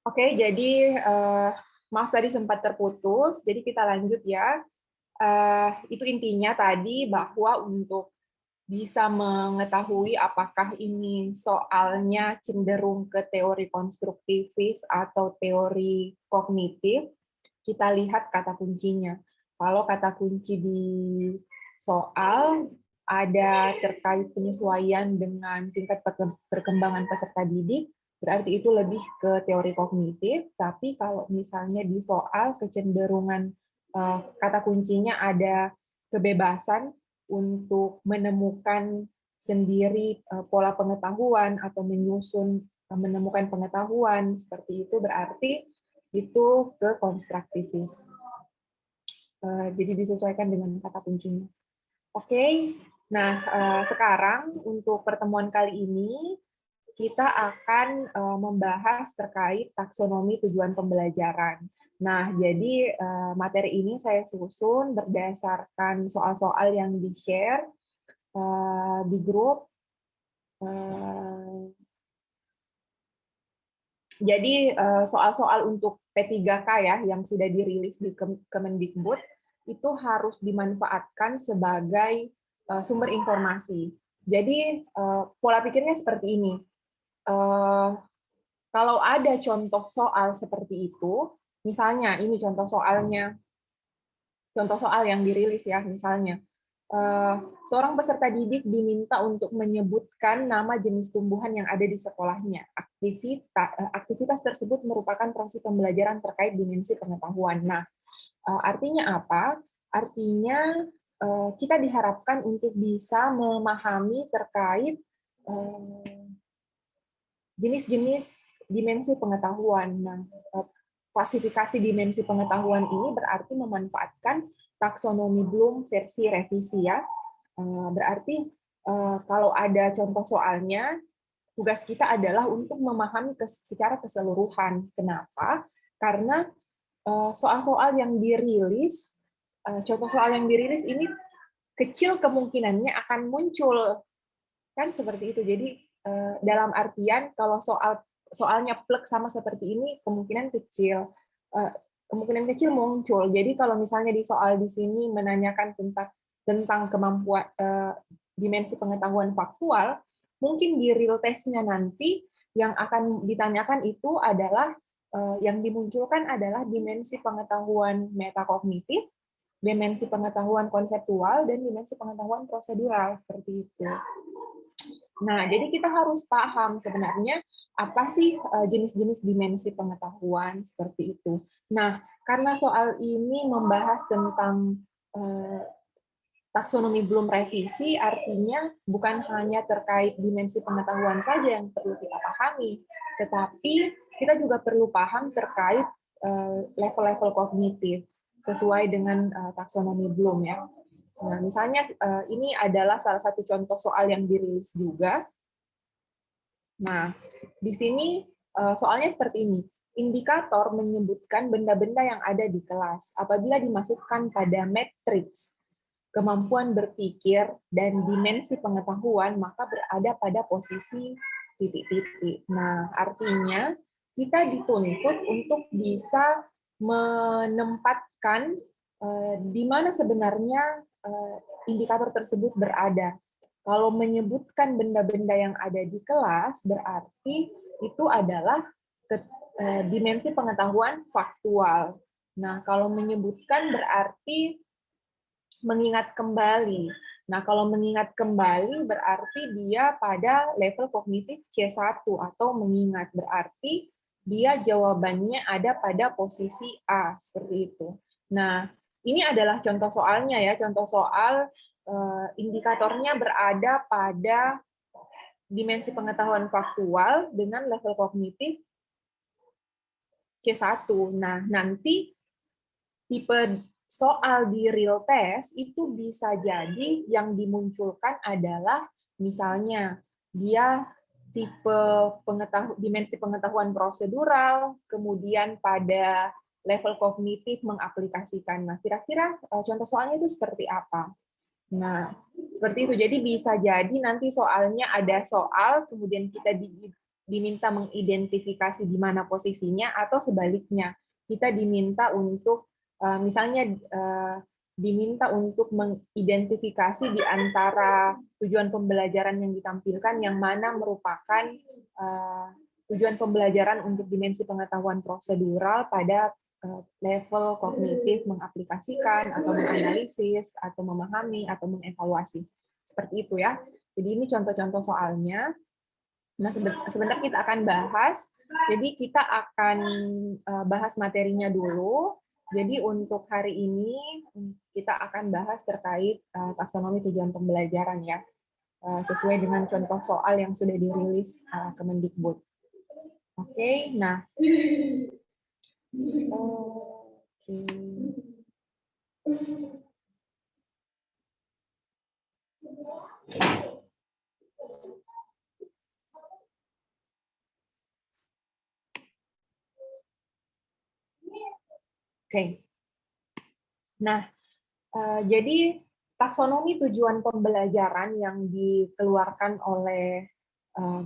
Oke, jadi maaf tadi sempat terputus, jadi kita lanjut ya. Itu intinya tadi bahwa untuk bisa mengetahui apakah ini soalnya cenderung ke teori konstruktivis atau teori kognitif, kita lihat kata kuncinya. Kalau kata kunci di soal ada terkait penyesuaian dengan tingkat perkembangan peserta didik, berarti itu lebih ke teori kognitif. Tapi kalau misalnya di soal kecenderungan kata kuncinya ada kebebasan untuk menemukan sendiri pola pengetahuan atau menemukan pengetahuan seperti itu, berarti itu ke konstruktivis. Jadi disesuaikan dengan kata kuncinya. Oke, nah sekarang untuk pertemuan kali ini kita akan membahas terkait taksonomi tujuan pembelajaran. Nah, jadi materi ini saya susun berdasarkan soal-soal yang di-share di grup. Jadi soal-soal untuk P3K ya yang sudah dirilis di Kemendikbud itu harus dimanfaatkan sebagai sumber informasi. Jadi pola pikirnya seperti ini. Kalau ada contoh soal seperti itu, misalnya ini contoh soal yang dirilis ya, misalnya seorang peserta didik diminta untuk menyebutkan nama jenis tumbuhan yang ada di sekolahnya. Aktivitas tersebut merupakan proses pembelajaran terkait dimensi pengetahuan. Nah, artinya apa? Artinya kita diharapkan untuk bisa memahami terkait jenis-jenis dimensi pengetahuan. Nah, klasifikasi dimensi pengetahuan ini berarti memanfaatkan taksonomi Bloom versi revisi ya. Berarti kalau ada contoh soalnya, tugas kita adalah untuk memahami secara keseluruhan. Kenapa? Karena soal-soal yang dirilis, contoh soal yang dirilis ini kecil kemungkinannya akan muncul, kan seperti itu. Jadi dalam artian kalau soalnya plek sama seperti ini kemungkinan kecil muncul. Jadi kalau misalnya di soal di sini menanyakan tentang kemampuan dimensi pengetahuan faktual, mungkin di real test-nya nanti yang akan ditanyakan itu adalah yang dimunculkan adalah dimensi pengetahuan metakognitif, dimensi pengetahuan konseptual, dan dimensi pengetahuan prosedural seperti itu. Nah, jadi kita harus paham sebenarnya apa sih jenis-jenis dimensi pengetahuan seperti itu. Nah, karena soal ini membahas tentang taksonomi belum revisi, artinya bukan hanya terkait dimensi pengetahuan saja yang perlu kita pahami, tetapi kita juga perlu paham terkait level-level kognitif sesuai dengan taksonomi belum ya. Nah, misalnya ini adalah salah satu contoh soal yang dirilis juga. Nah, di sini soalnya seperti ini. Indikator menyebutkan benda-benda yang ada di kelas. Apabila dimasukkan pada matriks kemampuan berpikir dan dimensi pengetahuan, maka berada pada posisi titik-titik. Nah, artinya kita dituntut untuk bisa menempatkan di mana sebenarnya indikator tersebut berada. Kalau menyebutkan benda-benda yang ada di kelas, berarti itu adalah dimensi pengetahuan faktual. Nah, kalau menyebutkan berarti mengingat kembali. Nah, kalau mengingat kembali berarti dia pada level kognitif C1 atau mengingat berarti dia jawabannya ada pada posisi A, seperti itu. Nah, ini adalah contoh soalnya ya, contoh soal indikatornya berada pada dimensi pengetahuan faktual dengan level kognitif C1. Nah, nanti tipe soal di real test itu bisa jadi yang dimunculkan adalah misalnya dia tipe dimensi pengetahuan prosedural, kemudian pada level kognitif mengaplikasikan. Nah, kira-kira contoh soalnya itu seperti apa? Nah, seperti itu. Jadi bisa jadi nanti soalnya ada soal, kemudian kita diminta mengidentifikasi di mana posisinya, atau sebaliknya, kita diminta untuk misalnya diminta untuk mengidentifikasi di antara tujuan pembelajaran yang ditampilkan yang mana merupakan tujuan pembelajaran untuk dimensi pengetahuan prosedural pada level kognitif mengaplikasikan atau menganalisis atau memahami atau mengevaluasi. Seperti itu ya. Jadi ini contoh-contoh soalnya. Nah, sebentar kita akan bahas. Jadi kita akan bahas materinya dulu. Jadi untuk hari ini kita akan bahas terkait taksonomi tujuan pembelajaran ya. Sesuai dengan contoh soal yang sudah dirilis Kemendikbud. Oke, nah. Oke. Nah, jadi taksonomi tujuan pembelajaran yang dikeluarkan oleh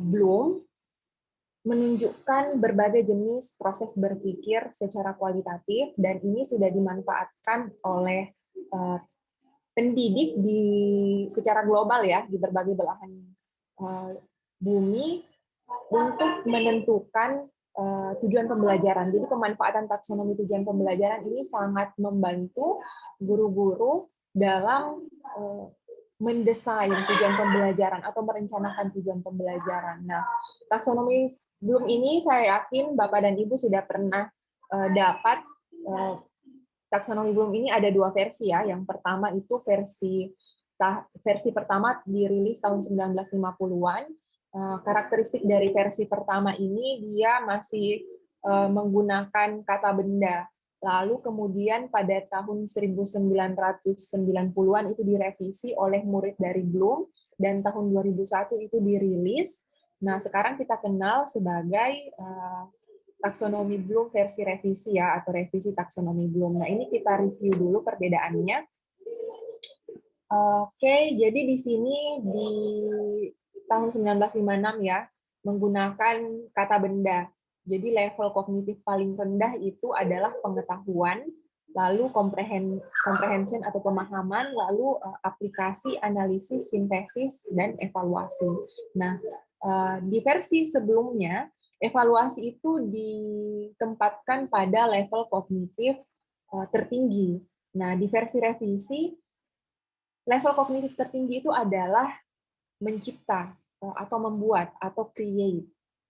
Bloom menunjukkan berbagai jenis proses berpikir secara kualitatif, dan ini sudah dimanfaatkan oleh pendidik secara global ya, di berbagai belahan bumi untuk menentukan tujuan pembelajaran. Jadi pemanfaatan taksonomi tujuan pembelajaran ini sangat membantu guru-guru dalam mendesain tujuan pembelajaran atau merencanakan tujuan pembelajaran. Nah, taksonomi Bloom ini saya yakin Bapak dan Ibu sudah pernah dapat. Taksonomi Bloom ini ada dua versi ya. Yang pertama itu versi pertama dirilis tahun 1950-an. Karakteristik dari versi pertama ini dia masih menggunakan kata benda. Lalu kemudian pada tahun 1990-an itu direvisi oleh murid dari Bloom, dan tahun 2001 itu dirilis. Nah, sekarang kita kenal sebagai taksonomi Bloom versi revisi ya, atau revisi taksonomi Bloom. Nah, ini kita review dulu perbedaannya. Oke, jadi di sini di tahun 1956 ya, menggunakan kata benda. Jadi level kognitif paling rendah itu adalah pengetahuan, lalu comprehension atau pemahaman, lalu aplikasi, analisis, sintesis, dan evaluasi. Nah, di versi sebelumnya, evaluasi itu ditempatkan pada level kognitif tertinggi. Nah, di versi revisi, level kognitif tertinggi itu adalah mencipta atau membuat atau create.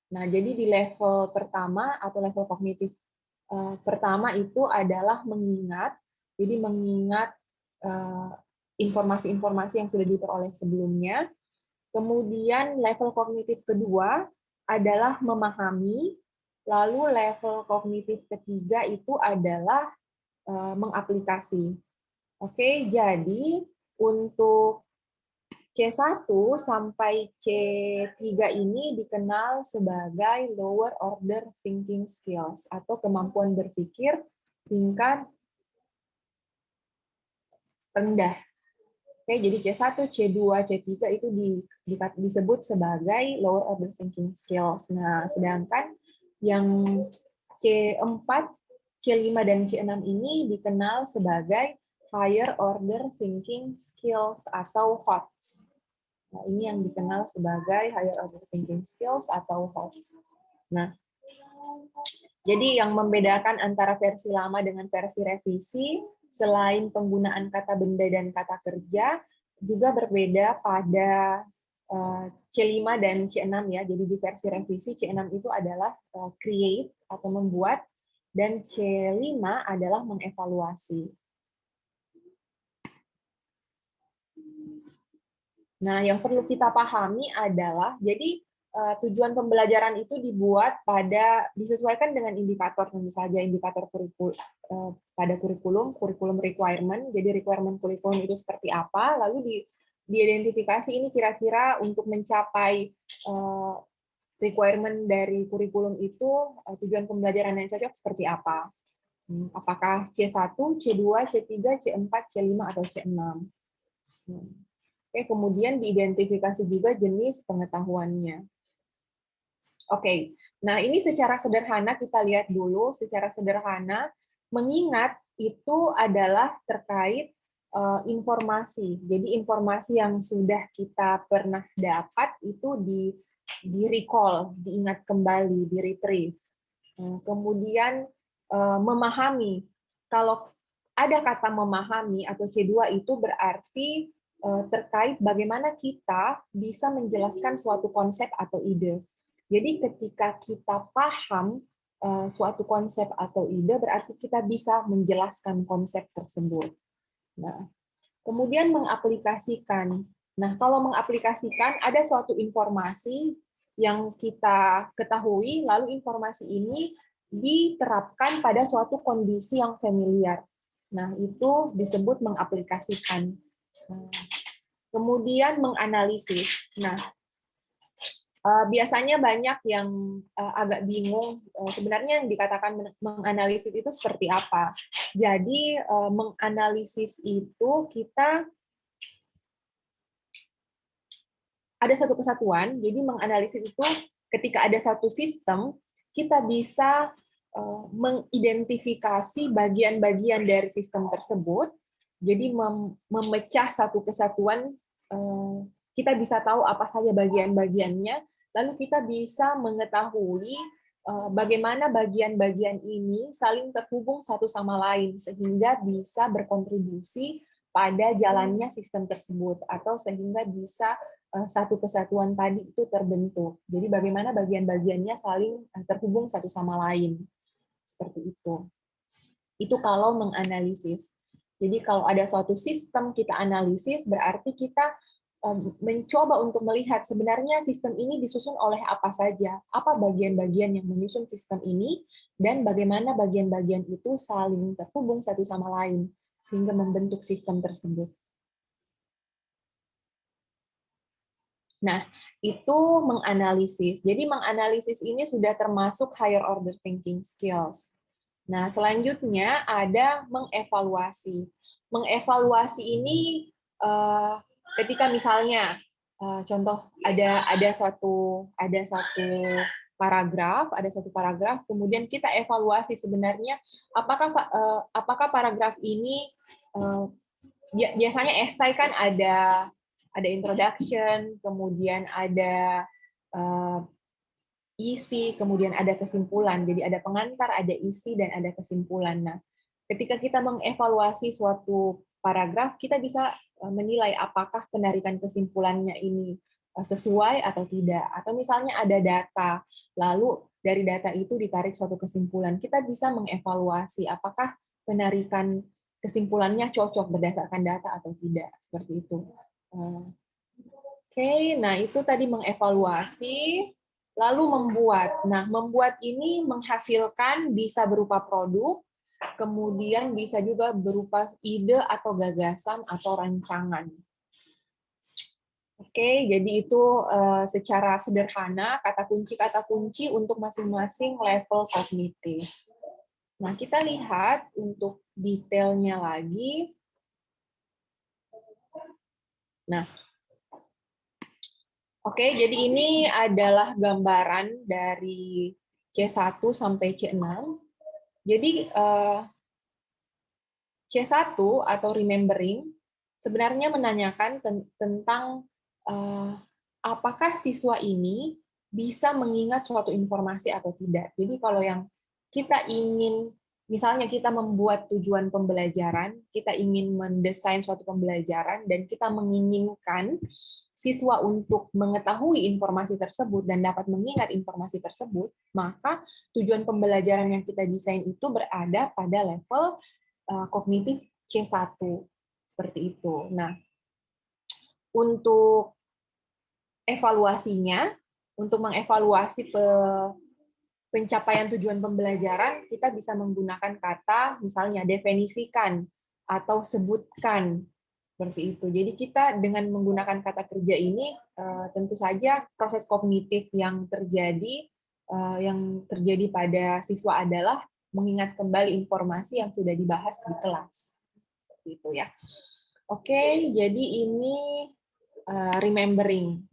Nah, jadi di level pertama atau level kognitif pertama itu adalah mengingat, jadi mengingat informasi-informasi yang sudah diperoleh sebelumnya. Kemudian level kognitif kedua adalah memahami, lalu level kognitif ketiga itu adalah mengaplikasi. Oke, jadi untuk C1 sampai C3 ini dikenal sebagai lower order thinking skills atau kemampuan berpikir tingkat rendah. Oke, jadi C1, C2, C3 itu disebut sebagai lower order thinking skills. Nah, sedangkan yang C4, C5, dan C6 ini dikenal sebagai higher order thinking skills atau HOTS. Nah, ini yang dikenal sebagai higher order thinking skills atau HOTS. Nah, jadi yang membedakan antara versi lama dengan versi revisi, selain penggunaan kata benda dan kata kerja, juga berbeda pada C5 dan C6 ya. Jadi di versi revisi C6 itu adalah create atau membuat, dan C5 adalah mengevaluasi. Nah, yang perlu kita pahami adalah, jadi tujuan pembelajaran itu disesuaikan dengan indikator, tentu saja indikator pada kurikulum requirement. Jadi requirement kurikulum itu seperti apa, lalu diidentifikasi ini kira-kira untuk mencapai requirement dari kurikulum itu tujuan pembelajaran yang cocok seperti apa. Apakah C1, C2, C3, C4, C5, atau C6. Oke, kemudian diidentifikasi juga jenis pengetahuannya. Oke, nah ini secara sederhana kita lihat dulu, secara sederhana, mengingat itu adalah terkait informasi. Jadi informasi yang sudah kita pernah dapat itu di recall, diingat kembali, di retrieve. Kemudian memahami. Kalau ada kata memahami atau C2 itu berarti terkait bagaimana kita bisa menjelaskan suatu konsep atau ide. Jadi ketika kita paham suatu konsep atau ide, berarti kita bisa menjelaskan konsep tersebut. Nah, kemudian mengaplikasikan. Nah, kalau mengaplikasikan ada suatu informasi yang kita ketahui, lalu informasi ini diterapkan pada suatu kondisi yang familiar. Nah, itu disebut mengaplikasikan. Kemudian menganalisis. Nah, biasanya banyak yang agak bingung sebenarnya yang dikatakan menganalisis itu seperti apa. Jadi menganalisis itu kita ada satu kesatuan, jadi menganalisis itu ketika ada satu sistem, kita bisa mengidentifikasi bagian-bagian dari sistem tersebut, jadi memecah satu kesatuan, kita bisa tahu apa saja bagian-bagiannya, lalu kita bisa mengetahui bagaimana bagian-bagian ini saling terhubung satu sama lain, sehingga bisa berkontribusi pada jalannya sistem tersebut, atau sehingga bisa satu kesatuan tadi itu terbentuk. Jadi bagaimana bagian-bagiannya saling terhubung satu sama lain. Seperti itu. Itu kalau menganalisis. Jadi kalau ada suatu sistem kita analisis, berarti kita mencoba untuk melihat sebenarnya sistem ini disusun oleh apa saja, apa bagian-bagian yang menyusun sistem ini, dan bagaimana bagian-bagian itu saling terhubung satu sama lain, sehingga membentuk sistem tersebut. Nah, itu menganalisis. Jadi menganalisis ini sudah termasuk higher order thinking skills. Nah, selanjutnya ada mengevaluasi. Mengevaluasi ini ketika misalnya contoh ada satu paragraf, kemudian kita evaluasi sebenarnya apakah paragraf ini biasanya esai kan ada introduction, kemudian ada isi, kemudian ada kesimpulan. Jadi ada pengantar, ada isi, dan ada kesimpulan. Nah, ketika kita mengevaluasi suatu paragraf, kita bisa menilai apakah penarikan kesimpulannya ini sesuai atau tidak. Atau misalnya ada data, lalu dari data itu ditarik suatu kesimpulan. Kita bisa mengevaluasi apakah penarikan kesimpulannya cocok berdasarkan data atau tidak. Seperti itu. Oke, nah itu tadi mengevaluasi, lalu membuat. Nah, membuat ini menghasilkan bisa berupa produk, kemudian bisa juga berupa ide atau gagasan atau rancangan. Oke, jadi itu secara sederhana kata kunci untuk masing-masing level kognitif. Nah, kita lihat untuk detailnya lagi. Nah, oke, jadi ini adalah gambaran dari C1 sampai C6. Jadi C1 atau remembering sebenarnya menanyakan tentang apakah siswa ini bisa mengingat suatu informasi atau tidak. Jadi kalau yang kita ingin, misalnya kita membuat tujuan pembelajaran, kita ingin mendesain suatu pembelajaran, dan kita menginginkan siswa untuk mengetahui informasi tersebut dan dapat mengingat informasi tersebut, maka tujuan pembelajaran yang kita desain itu berada pada level kognitif C1. Seperti itu. Nah, untuk evaluasinya, untuk mengevaluasi pencapaian tujuan pembelajaran, kita bisa menggunakan kata, misalnya definisikan atau sebutkan, seperti itu. Jadi kita dengan menggunakan kata kerja ini, tentu saja proses kognitif yang terjadi pada siswa adalah mengingat kembali informasi yang sudah dibahas di kelas. Seperti itu ya. Oke, jadi ini remembering.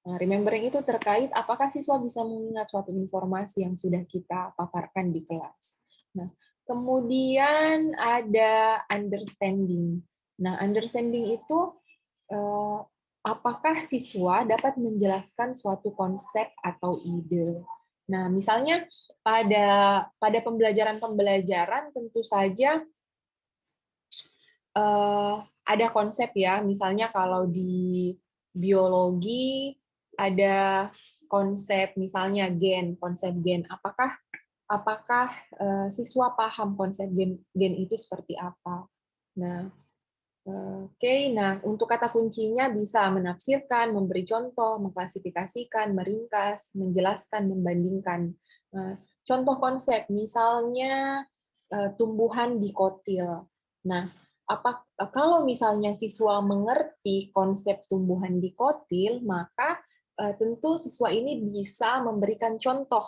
Nah, remembering itu terkait apakah siswa bisa mengingat suatu informasi yang sudah kita paparkan di kelas. Nah, kemudian ada understanding. Nah, understanding itu apakah siswa dapat menjelaskan suatu konsep atau ide. Nah, misalnya pada pembelajaran-pembelajaran tentu saja ada konsep ya, misalnya kalau di biologi ada konsep misalnya konsep gen. Apakah siswa paham konsep gen itu seperti apa? Nah, oke, nah untuk kata kuncinya bisa menafsirkan, memberi contoh, mengklasifikasikan, meringkas, menjelaskan, membandingkan. Nah, contoh konsep, misalnya tumbuhan dikotil. Nah, kalau misalnya siswa mengerti konsep tumbuhan dikotil, maka tentu siswa ini bisa memberikan contoh.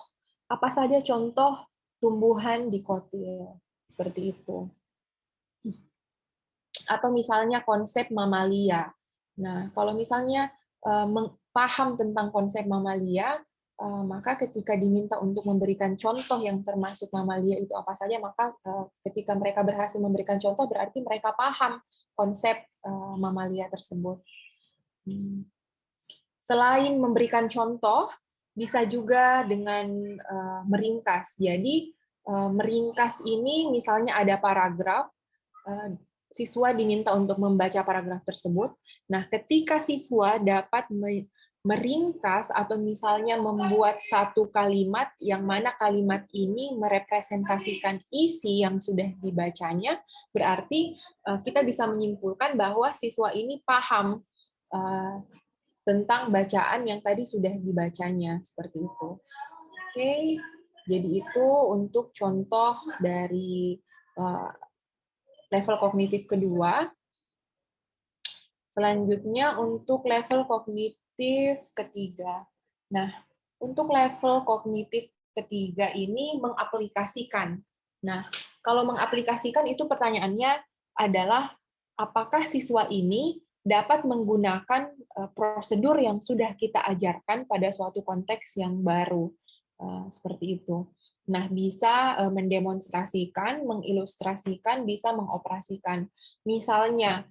Apa saja contoh tumbuhan dikotil? Seperti itu. Atau misalnya konsep mamalia. Nah, kalau misalnya paham tentang konsep mamalia, maka ketika diminta untuk memberikan contoh yang termasuk mamalia itu apa saja, maka ketika mereka berhasil memberikan contoh, berarti mereka paham konsep mamalia tersebut. Selain memberikan contoh, bisa juga dengan meringkas. Jadi, meringkas ini misalnya ada paragraf, siswa diminta untuk membaca paragraf tersebut. Nah, ketika siswa dapat meringkas atau misalnya membuat satu kalimat yang mana kalimat ini merepresentasikan isi yang sudah dibacanya, berarti kita bisa menyimpulkan bahwa siswa ini paham tentang bacaan yang tadi sudah dibacanya, seperti itu. Oke, jadi itu untuk contoh dari level kognitif kedua. Selanjutnya untuk level kognitif ketiga. Nah, untuk level kognitif ketiga ini mengaplikasikan. Nah, kalau mengaplikasikan itu pertanyaannya adalah apakah siswa ini dapat menggunakan prosedur yang sudah kita ajarkan pada suatu konteks yang baru. Seperti itu. Nah, bisa mendemonstrasikan, mengilustrasikan, bisa mengoperasikan. Misalnya,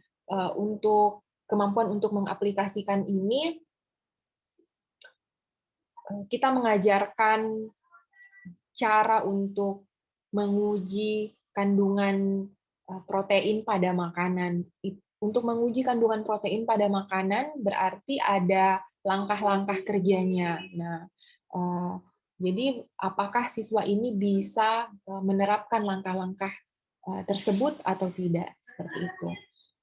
untuk kemampuan untuk mengaplikasikan ini, kita mengajarkan cara untuk menguji kandungan protein pada makanan. Untuk menguji kandungan protein pada makanan berarti ada langkah-langkah kerjanya. Nah, jadi apakah siswa ini bisa menerapkan langkah-langkah tersebut atau tidak, seperti itu.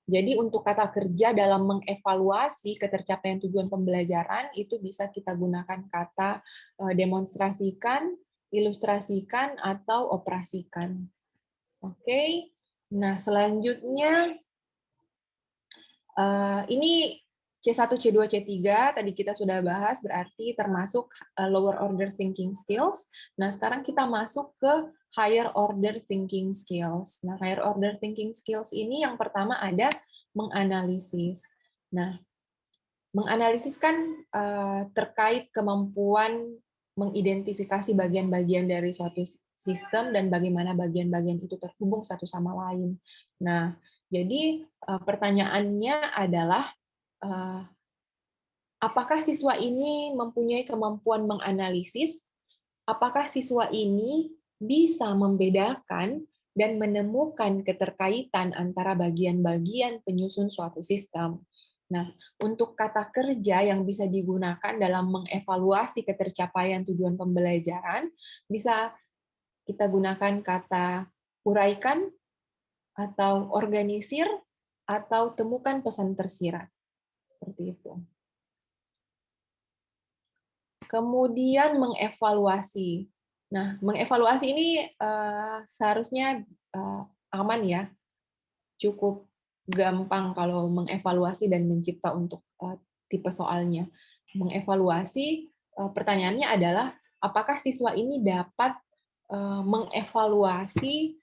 Jadi untuk kata kerja dalam mengevaluasi ketercapaian tujuan pembelajaran itu bisa kita gunakan kata demonstrasikan, ilustrasikan, atau operasikan. Oke. Nah, selanjutnya ini C1, C2, C3 tadi kita sudah bahas, berarti termasuk lower order thinking skills. Nah, sekarang kita masuk ke higher order thinking skills. Nah, higher order thinking skills ini yang pertama ada menganalisis. Nah, menganalisis kan terkait kemampuan mengidentifikasi bagian-bagian dari suatu sistem dan bagaimana bagian-bagian itu terhubung satu sama lain. Nah, jadi pertanyaannya adalah apakah siswa ini mempunyai kemampuan menganalisis? Apakah siswa ini bisa membedakan dan menemukan keterkaitan antara bagian-bagian penyusun suatu sistem? Nah, untuk kata kerja yang bisa digunakan dalam mengevaluasi ketercapaian tujuan pembelajaran, bisa kita gunakan kata uraikan, atau organisir, atau temukan pesan tersirat. Seperti itu. Kemudian mengevaluasi. Nah, mengevaluasi ini seharusnya aman ya, cukup gampang kalau mengevaluasi dan mencipta untuk tipe soalnya. Mengevaluasi, pertanyaannya adalah apakah siswa ini dapat mengevaluasi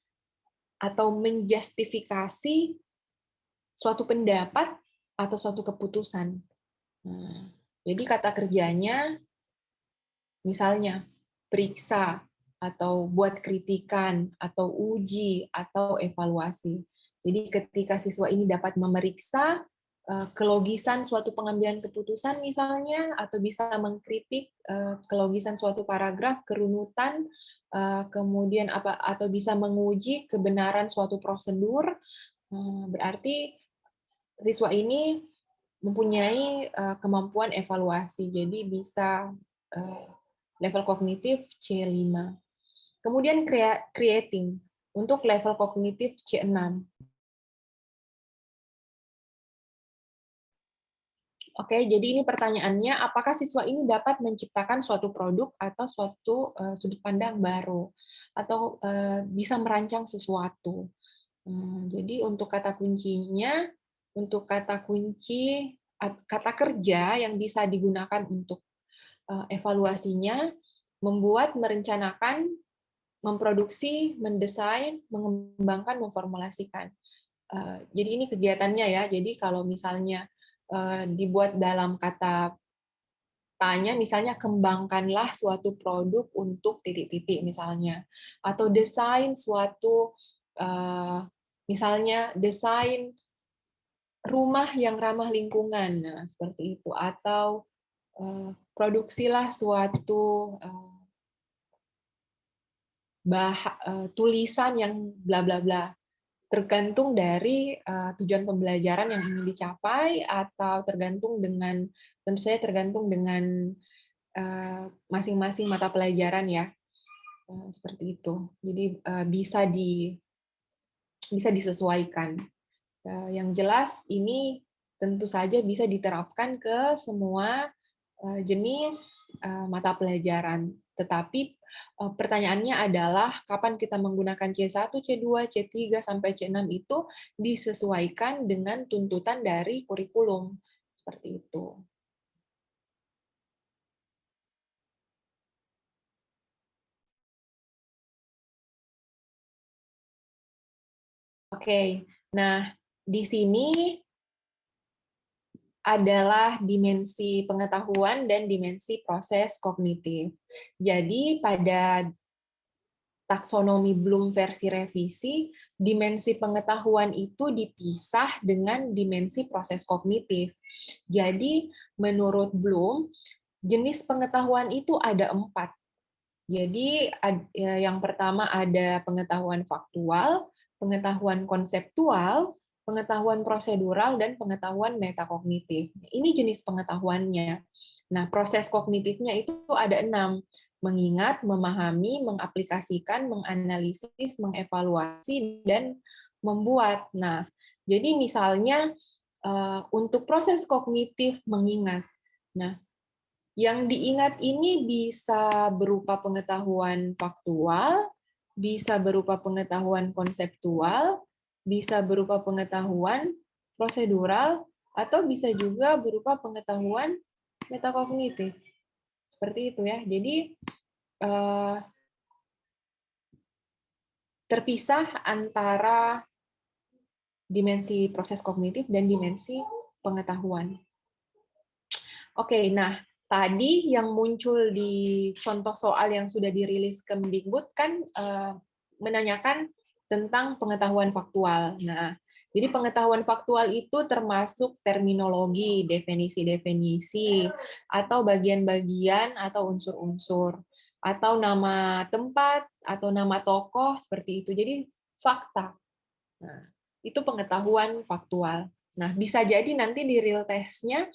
atau menjustifikasi suatu pendapat atau suatu keputusan. Nah, Jadi kata kerjanya misalnya periksa, atau buat kritikan, atau uji, atau evaluasi. Jadi ketika siswa ini dapat memeriksa kelogisan suatu pengambilan keputusan misalnya, atau bisa mengkritik kelogisan suatu paragraf, kerunutan, kemudian atau bisa menguji kebenaran suatu prosedur, berarti siswa ini mempunyai kemampuan evaluasi, jadi bisa level kognitif C5. Kemudian creating untuk level kognitif C6. Oke, jadi ini pertanyaannya, apakah siswa ini dapat menciptakan suatu produk atau suatu sudut pandang baru, atau bisa merancang sesuatu. Jadi untuk kata kuncinya, untuk kata kunci kata kerja yang bisa digunakan untuk evaluasinya, membuat, merencanakan, memproduksi, mendesain, mengembangkan, memformulasikan. Jadi ini kegiatannya ya. Jadi kalau misalnya dibuat dalam kata tanya, misalnya kembangkanlah suatu produk untuk titik-titik misalnya, atau desain suatu misalnya desain rumah yang ramah lingkungan, nah seperti itu, atau produksilah suatu tulisan yang bla bla bla. Tergantung dari tujuan pembelajaran yang ingin dicapai, atau tergantung dengan, tentu saja tergantung dengan masing-masing mata pelajaran ya, seperti itu. Jadi bisa disesuaikan. Yang jelas ini tentu saja bisa diterapkan ke semua jenis mata pelajaran. Tetapi pertanyaannya adalah kapan kita menggunakan C1, C2, C3 sampai C6 itu disesuaikan dengan tuntutan dari kurikulum. Seperti itu. Oke. Nah, di sini adalah dimensi pengetahuan dan dimensi proses kognitif. Jadi pada taksonomi Bloom versi revisi, dimensi pengetahuan itu dipisah dengan dimensi proses kognitif. Jadi, menurut Bloom, jenis pengetahuan itu ada 4. Jadi, yang pertama ada pengetahuan faktual, pengetahuan konseptual, pengetahuan prosedural, dan pengetahuan metakognitif. Ini jenis pengetahuannya. Nah, proses kognitifnya itu ada 6. Mengingat, memahami, mengaplikasikan, menganalisis, mengevaluasi, dan membuat. Nah, jadi misalnya untuk proses kognitif mengingat. Nah, yang diingat ini bisa berupa pengetahuan faktual, bisa berupa pengetahuan konseptual, bisa berupa pengetahuan prosedural, atau bisa juga berupa pengetahuan metakognitif. Seperti itu ya. Jadi terpisah antara dimensi proses kognitif dan dimensi pengetahuan. Oke, nah tadi yang muncul di contoh soal yang sudah dirilis Kemdikbud kan menanyakan tentang pengetahuan faktual. Nah, jadi pengetahuan faktual itu termasuk terminologi, definisi-definisi, atau bagian-bagian atau unsur-unsur, atau nama tempat, atau nama tokoh, seperti itu. Jadi fakta. Nah, itu pengetahuan faktual. Nah, bisa jadi nanti di real test-nya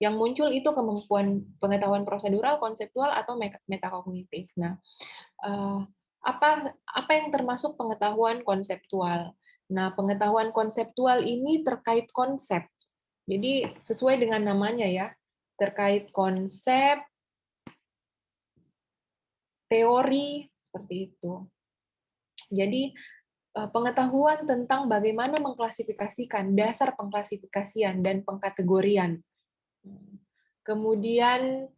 yang muncul itu kemampuan pengetahuan prosedural, konseptual, atau metakognitif. Nah, apa yang termasuk pengetahuan konseptual? Nah, pengetahuan konseptual ini terkait konsep. Jadi, sesuai dengan namanya ya, terkait konsep, teori, seperti itu. Jadi, pengetahuan tentang bagaimana mengklasifikasikan, dasar pengklasifikasian dan pengkategorian. Kemudian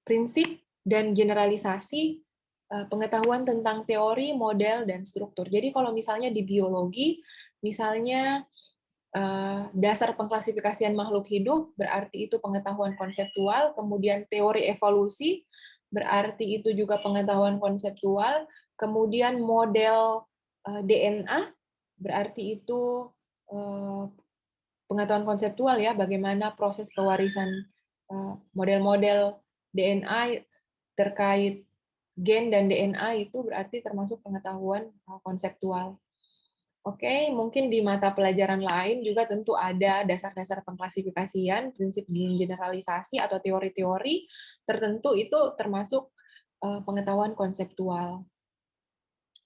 prinsip dan generalisasi, pengetahuan tentang teori, model, dan struktur. Jadi kalau misalnya di biologi, misalnya dasar pengklasifikasian makhluk hidup, berarti itu pengetahuan konseptual, kemudian teori evolusi, berarti itu juga pengetahuan konseptual, kemudian model DNA, berarti itu pengetahuan konseptual ya, bagaimana proses pewarisan model-model DNA terkait gen dan DNA itu berarti termasuk pengetahuan konseptual. Oke, mungkin di mata pelajaran lain juga tentu ada dasar-dasar pengklasifikasian, prinsip generalisasi atau teori-teori tertentu itu termasuk pengetahuan konseptual.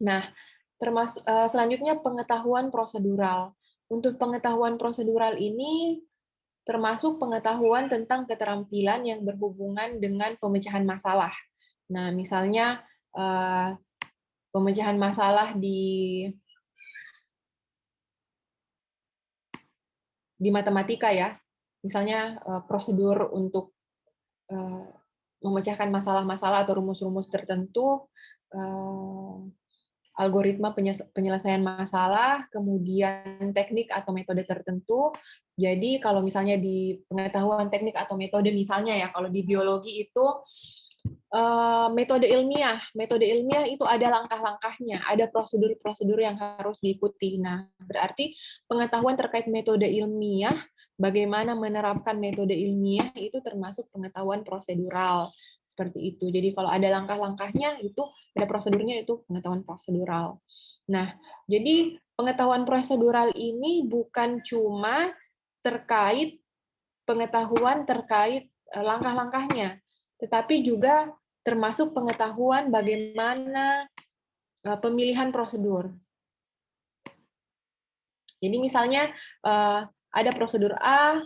Nah, termasuk selanjutnya pengetahuan prosedural. Untuk pengetahuan prosedural ini termasuk pengetahuan tentang keterampilan yang berhubungan dengan pemecahan masalah. Nah, misalnya pemecahan masalah di matematika ya, misalnya prosedur untuk memecahkan masalah-masalah atau rumus-rumus tertentu, algoritma penyelesaian masalah, kemudian teknik atau metode tertentu. Jadi kalau misalnya di pengetahuan teknik atau metode misalnya ya, kalau di biologi itu metode ilmiah itu ada langkah-langkahnya, ada prosedur-prosedur yang harus diikuti. Nah, berarti pengetahuan terkait metode ilmiah, bagaimana menerapkan metode ilmiah itu termasuk pengetahuan prosedural seperti itu. Jadi kalau ada langkah-langkahnya itu ada prosedurnya itu pengetahuan prosedural. Nah, jadi pengetahuan prosedural ini bukan cuma terkait pengetahuan terkait langkah-langkahnya, tetapi juga termasuk pengetahuan bagaimana pemilihan prosedur. Jadi misalnya ada prosedur A,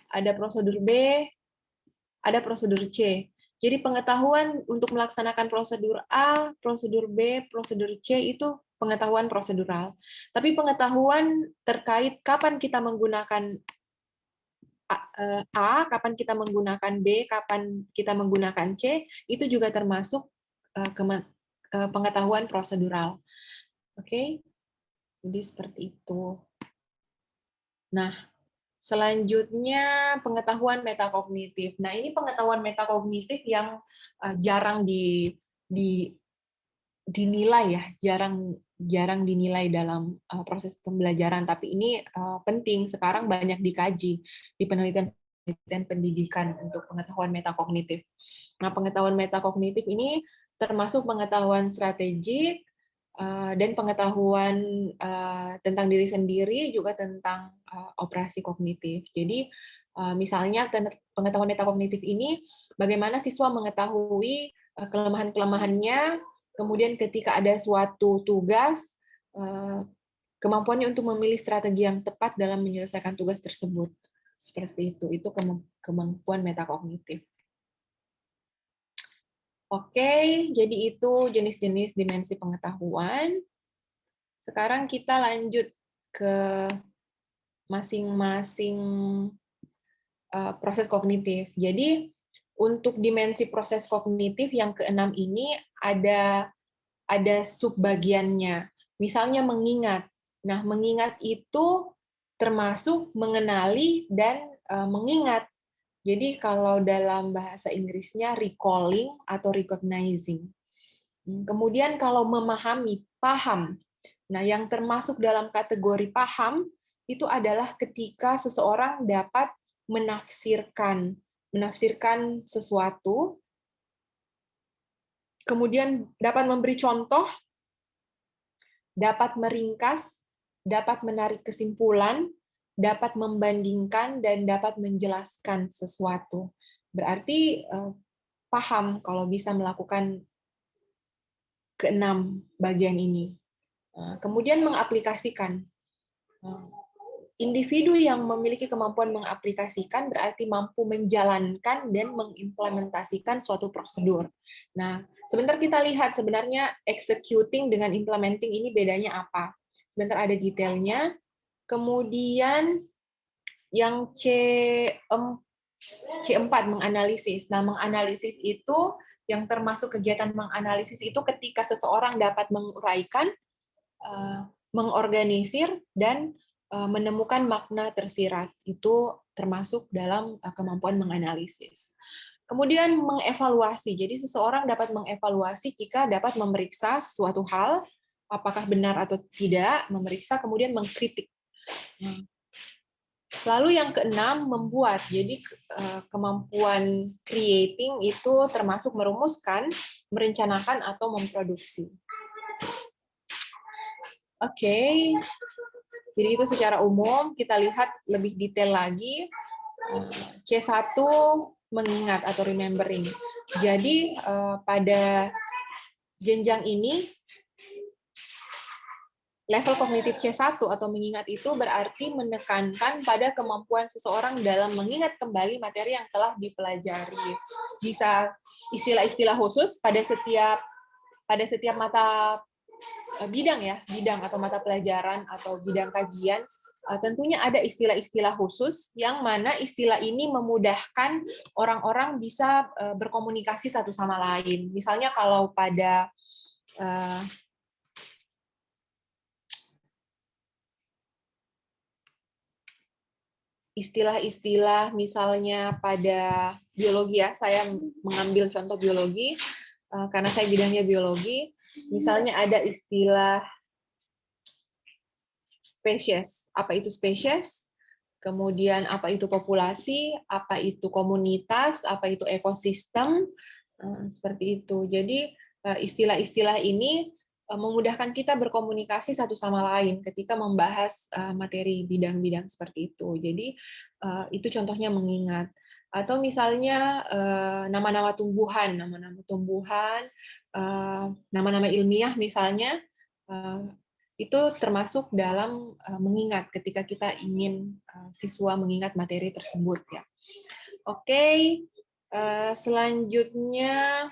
ada prosedur B, ada prosedur C. Jadi pengetahuan untuk melaksanakan prosedur A, prosedur B, prosedur C itu pengetahuan prosedural. Tapi pengetahuan terkait kapan kita menggunakan A, kapan kita menggunakan B, kapan kita menggunakan C, itu juga termasuk pengetahuan prosedural. Oke, jadi seperti itu. Nah, selanjutnya pengetahuan metakognitif. Nah, ini pengetahuan metakognitif yang jarang dinilai ya, jarang dinilai dalam proses pembelajaran, tapi ini penting, sekarang banyak dikaji di penelitian pendidikan untuk pengetahuan metakognitif. Nah, pengetahuan metakognitif ini termasuk pengetahuan strategik dan pengetahuan tentang diri sendiri, juga tentang operasi kognitif. Jadi, misalnya pengetahuan metakognitif ini bagaimana siswa mengetahui kelemahan-kelemahannya, kemudian ketika ada suatu tugas, kemampuannya untuk memilih strategi yang tepat dalam menyelesaikan tugas tersebut. Seperti itu kemampuan metakognitif. Oke, jadi itu jenis-jenis dimensi pengetahuan. Sekarang kita lanjut ke masing-masing proses kognitif. Jadi, untuk dimensi proses kognitif yang keenam ini ada subbagiannya. Misalnya mengingat. Nah, mengingat itu termasuk mengenali dan mengingat. Jadi kalau dalam bahasa Inggrisnya recalling atau recognizing. Kemudian kalau memahami, paham. Nah, yang termasuk dalam kategori paham itu adalah ketika seseorang dapat menafsirkan sesuatu, kemudian dapat memberi contoh, dapat meringkas, dapat menarik kesimpulan, dapat membandingkan, dan dapat menjelaskan sesuatu. Berarti paham kalau bisa melakukan keenam bagian ini. Kemudian mengaplikasikan. Individu yang memiliki kemampuan mengaplikasikan berarti mampu menjalankan dan mengimplementasikan suatu prosedur. Nah, sebentar kita lihat sebenarnya executing dengan implementing ini bedanya apa. Sebentar ada detailnya. Kemudian yang C4 menganalisis. Nah, menganalisis itu yang termasuk kegiatan menganalisis itu ketika seseorang dapat menguraikan, mengorganisir, dan menemukan makna tersirat. Itu termasuk dalam kemampuan menganalisis. Kemudian mengevaluasi. Jadi seseorang dapat mengevaluasi jika dapat memeriksa sesuatu hal, apakah benar atau tidak, memeriksa, kemudian mengkritik. Lalu yang keenam, membuat. Jadi kemampuan creating itu termasuk merumuskan, merencanakan, atau memproduksi. Oke, jadi itu secara umum. Kita lihat lebih detail lagi. C1 mengingat atau remembering. Jadi pada jenjang ini level kognitif C1 atau mengingat itu berarti menekankan pada kemampuan seseorang dalam mengingat kembali materi yang telah dipelajari. Bisa istilah-istilah khusus pada setiap mata bidang ya, bidang atau mata pelajaran atau bidang kajian. Tentunya ada istilah-istilah khusus yang mana istilah ini memudahkan orang-orang bisa berkomunikasi satu sama lain. Misalnya kalau pada istilah-istilah misalnya pada biologi ya, saya mengambil contoh biologi karena saya bidangnya biologi. Misalnya ada istilah spesies. Apa itu spesies? Kemudian apa itu populasi, apa itu komunitas, apa itu ekosistem, seperti itu. Jadi istilah-istilah ini memudahkan kita berkomunikasi satu sama lain ketika membahas materi bidang-bidang seperti itu. Jadi itu contohnya mengingat. Atau misalnya nama-nama tumbuhan, nama-nama ilmiah misalnya, itu termasuk dalam mengingat ketika kita ingin siswa mengingat materi tersebut ya. Oke, selanjutnya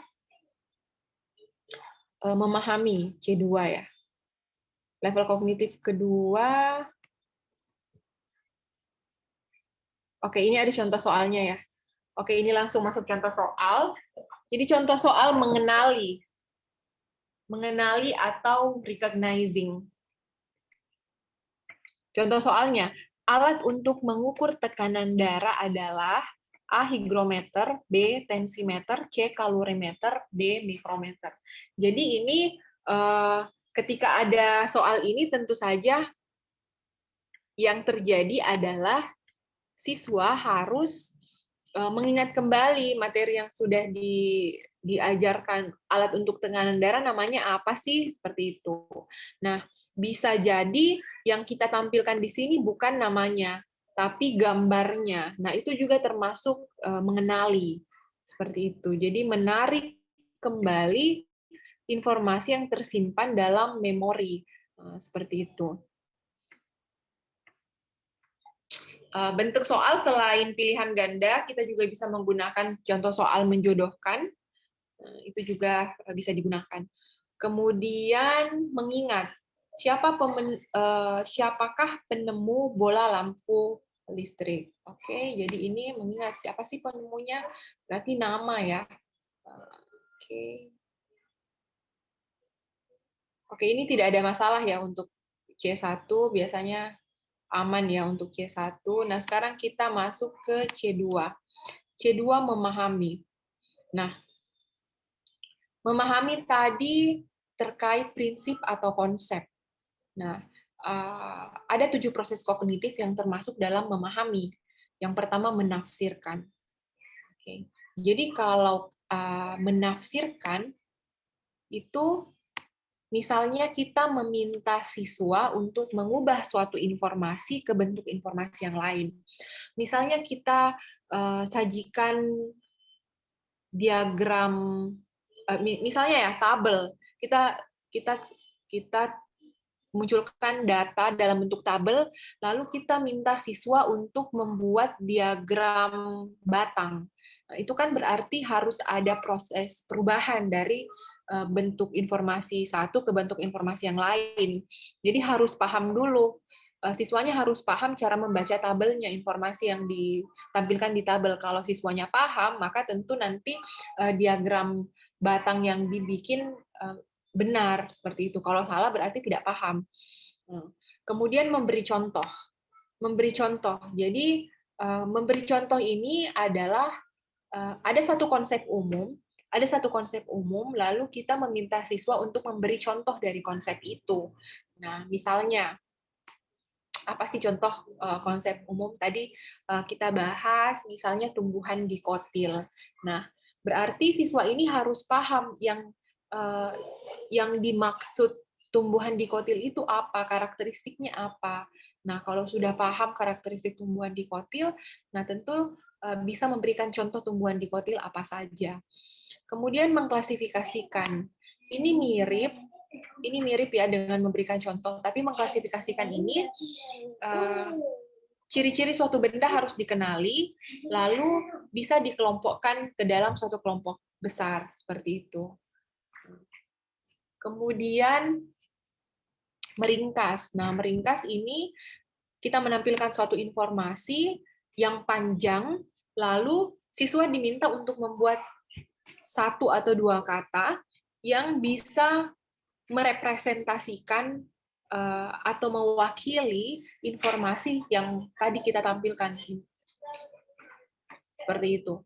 memahami C2 ya. Level kognitif kedua. Oke, ini ada contoh soalnya ya. Oke, ini langsung masuk contoh soal. Jadi contoh soal mengenali atau recognizing. Contoh soalnya, alat untuk mengukur tekanan darah adalah A. Hygrometer, B. Tensimeter, C. Kalorimeter, D. Mikrometer. Jadi ini ketika ada soal ini tentu saja yang terjadi adalah siswa harus mengingat kembali materi yang sudah diajarkan. Alat untuk tekanan darah namanya apa sih? Seperti itu. Nah, bisa jadi yang kita tampilkan di sini bukan namanya, tapi gambarnya. Nah, itu juga termasuk mengenali. Seperti itu. Jadi menarik kembali informasi yang tersimpan dalam memori. Seperti itu. Bentuk soal selain pilihan ganda, kita juga bisa menggunakan contoh soal menjodohkan. Itu juga bisa digunakan. Kemudian mengingat, siapakah penemu bola lampu listrik? Oke, jadi ini mengingat siapa sih penemunya? Berarti nama ya. Oke. Oke, ini tidak ada masalah ya untuk C1, biasanya aman ya untuk C1. Nah, sekarang kita masuk ke C2. C2 memahami. Nah, memahami tadi terkait prinsip atau konsep. Nah, ada 7 proses kognitif yang termasuk dalam memahami. Yang pertama, menafsirkan. Oke. Jadi kalau menafsirkan itu misalnya kita meminta siswa untuk mengubah suatu informasi ke bentuk informasi yang lain. Misalnya kita sajikan diagram, misalnya ya tabel. Kita munculkan data dalam bentuk tabel, lalu kita minta siswa untuk membuat diagram batang. Nah, itu kan berarti harus ada proses perubahan dari bentuk informasi satu ke bentuk informasi yang lain. Jadi harus paham dulu. Siswanya harus paham cara membaca tabelnya, informasi yang ditampilkan di tabel. Kalau siswanya paham, maka tentu nanti diagram batang yang dibikin benar seperti itu. Kalau salah berarti tidak paham. Kemudian memberi contoh. Memberi contoh. Jadi memberi contoh ini adalah ada satu konsep umum, lalu kita meminta siswa untuk memberi contoh dari konsep itu. Nah, misalnya apa sih contoh konsep umum tadi kita bahas, misalnya tumbuhan dikotil. Nah, berarti siswa ini harus paham yang dimaksud tumbuhan dikotil itu apa, karakteristiknya apa. Nah, kalau sudah paham karakteristik tumbuhan dikotil, nah tentu bisa memberikan contoh tumbuhan dikotil apa saja. Kemudian mengklasifikasikan. Ini mirip ya dengan memberikan contoh, tapi mengklasifikasikan ini ciri-ciri suatu benda harus dikenali, lalu bisa dikelompokkan ke dalam suatu kelompok besar seperti itu. Kemudian meringkas. Nah, meringkas ini kita menampilkan suatu informasi yang panjang, lalu siswa diminta untuk membuat satu atau dua kata yang bisa merepresentasikan atau mewakili informasi yang tadi kita tampilkan. Seperti itu.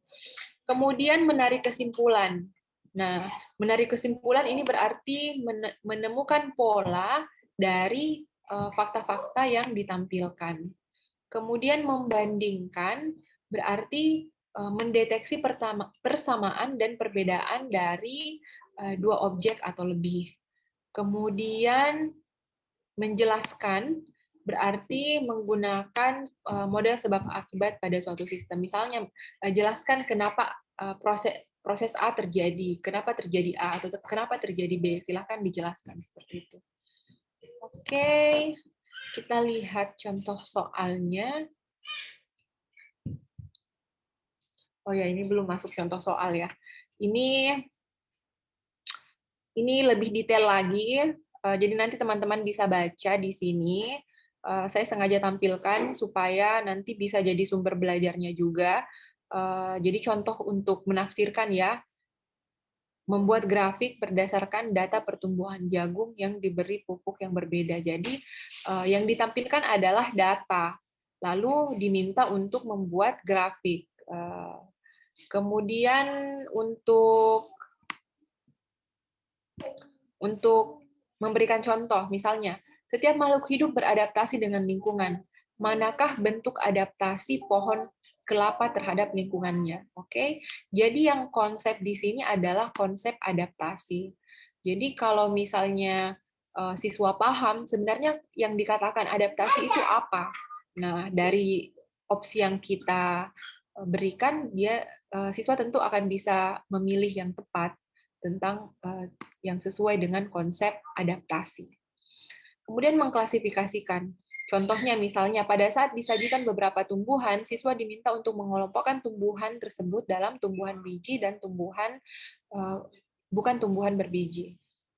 Kemudian menarik kesimpulan. Nah, menarik kesimpulan ini berarti menemukan pola dari fakta-fakta yang ditampilkan. Kemudian membandingkan berarti mendeteksi persamaan dan perbedaan dari dua objek atau lebih. Kemudian menjelaskan berarti menggunakan model sebab akibat pada suatu sistem. Misalnya jelaskan kenapa proses A terjadi, kenapa terjadi A atau kenapa terjadi B. Silahkan dijelaskan seperti itu. Oke, kita lihat contoh soalnya. Oh ya, ini belum masuk contoh soal ya. Ini lebih detail lagi. Jadi nanti teman-teman bisa baca di sini. Saya sengaja tampilkan supaya nanti bisa jadi sumber belajarnya juga. Jadi contoh untuk menafsirkan ya, membuat grafik berdasarkan data pertumbuhan jagung yang diberi pupuk yang berbeda. Jadi yang ditampilkan adalah data, lalu diminta untuk membuat grafik. Kemudian untuk memberikan contoh, misalnya, setiap makhluk hidup beradaptasi dengan lingkungan. Manakah bentuk adaptasi pohon kelapa terhadap lingkungannya? Oke, jadi yang konsep di sini adalah konsep adaptasi. Jadi kalau misalnya siswa paham, sebenarnya yang dikatakan adaptasi itu apa? Nah, dari opsi yang kita berikan, siswa tentu akan bisa memilih yang tepat tentang yang sesuai dengan konsep adaptasi. Kemudian mengklasifikasikan. Contohnya misalnya pada saat disajikan beberapa tumbuhan, siswa diminta untuk mengelompokkan tumbuhan tersebut dalam tumbuhan biji dan tumbuhan bukan tumbuhan berbiji.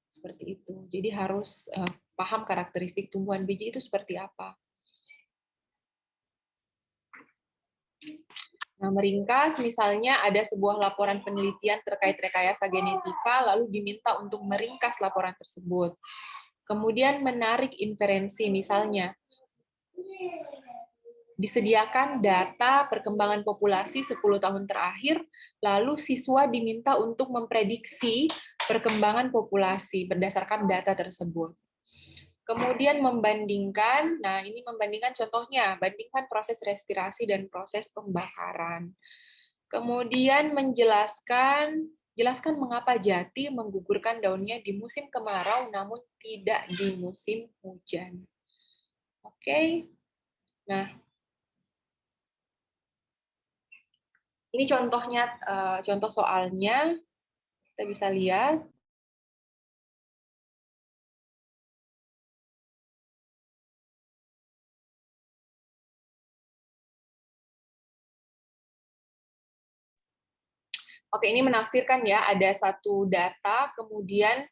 Seperti itu. Jadi harus paham karakteristik tumbuhan biji itu seperti apa. Nah, meringkas, misalnya ada sebuah laporan penelitian terkait rekayasa genetika, lalu diminta untuk meringkas laporan tersebut. Kemudian menarik inferensi, misalnya disediakan data perkembangan populasi 10 tahun terakhir, lalu siswa diminta untuk memprediksi perkembangan populasi berdasarkan data tersebut. Kemudian membandingkan, nah ini membandingkan contohnya, bandingkan proses respirasi dan proses pembakaran. Kemudian jelaskan mengapa jati menggugurkan daunnya di musim kemarau namun tidak di musim hujan. Oke. Nah, ini contohnya, contoh soalnya. Kita bisa lihat. Oke, ini menafsirkan ya, ada satu data, kemudian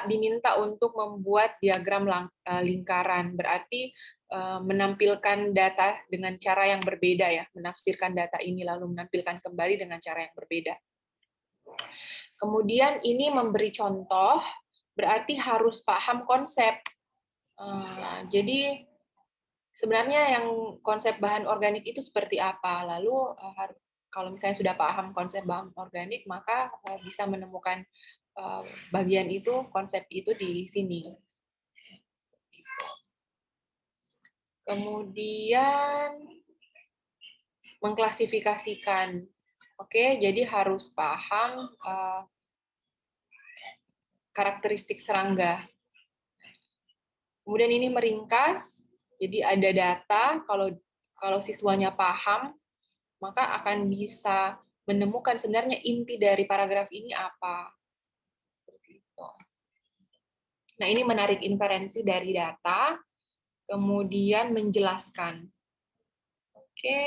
diminta untuk membuat diagram lingkaran. Berarti menampilkan data dengan cara yang berbeda ya, menafsirkan data ini lalu menampilkan kembali dengan cara yang berbeda. Kemudian ini memberi contoh, berarti harus paham konsep. Jadi sebenarnya yang konsep bahan organik itu seperti apa? Lalu kalau misalnya sudah paham konsep bahan organik, maka bisa menemukan bagian itu, konsep itu di sini. Kemudian mengklasifikasikan. Oke, jadi harus paham karakteristik serangga. Kemudian ini meringkas, jadi ada data, kalau siswanya paham, maka akan bisa menemukan sebenarnya inti dari paragraf ini apa. Seperti itu. Nah, ini menarik inferensi dari data, kemudian menjelaskan. Oke,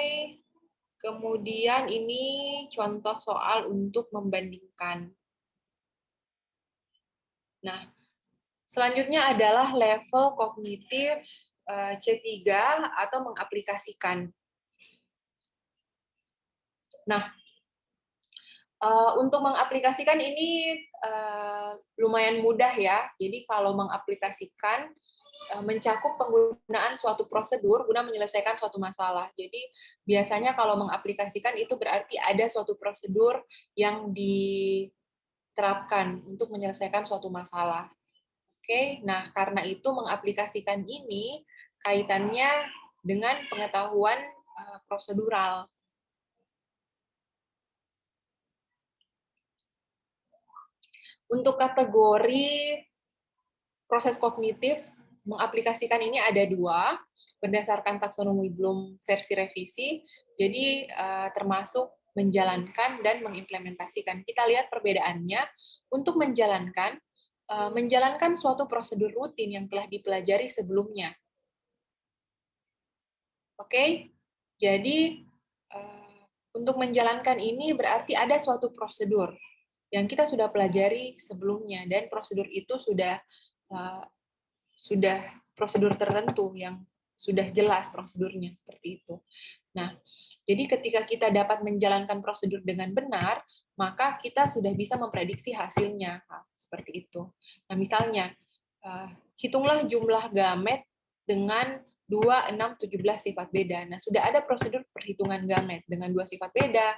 kemudian ini contoh soal untuk membandingkan. Nah, selanjutnya adalah level kognitif C3 atau mengaplikasikan. Nah, untuk mengaplikasikan ini lumayan mudah ya. Jadi kalau mengaplikasikan mencakup penggunaan suatu prosedur guna menyelesaikan suatu masalah. Jadi biasanya kalau mengaplikasikan itu berarti ada suatu prosedur yang diterapkan untuk menyelesaikan suatu masalah. Oke, nah karena itu mengaplikasikan ini kaitannya dengan pengetahuan prosedural. Untuk kategori proses kognitif, mengaplikasikan ini ada dua, berdasarkan taksonomi Bloom versi revisi, jadi termasuk menjalankan dan mengimplementasikan. Kita lihat perbedaannya, untuk menjalankan suatu prosedur rutin yang telah dipelajari sebelumnya. Oke, jadi untuk menjalankan ini berarti ada suatu prosedur yang kita sudah pelajari sebelumnya, dan prosedur itu sudah prosedur tertentu yang sudah jelas prosedurnya seperti itu. Nah, jadi ketika kita dapat menjalankan prosedur dengan benar, maka kita sudah bisa memprediksi hasilnya seperti itu. Nah, misalnya hitunglah jumlah gamet dengan 2, 6, 17 sifat beda. Nah, sudah ada prosedur perhitungan gamet dengan 2 sifat beda,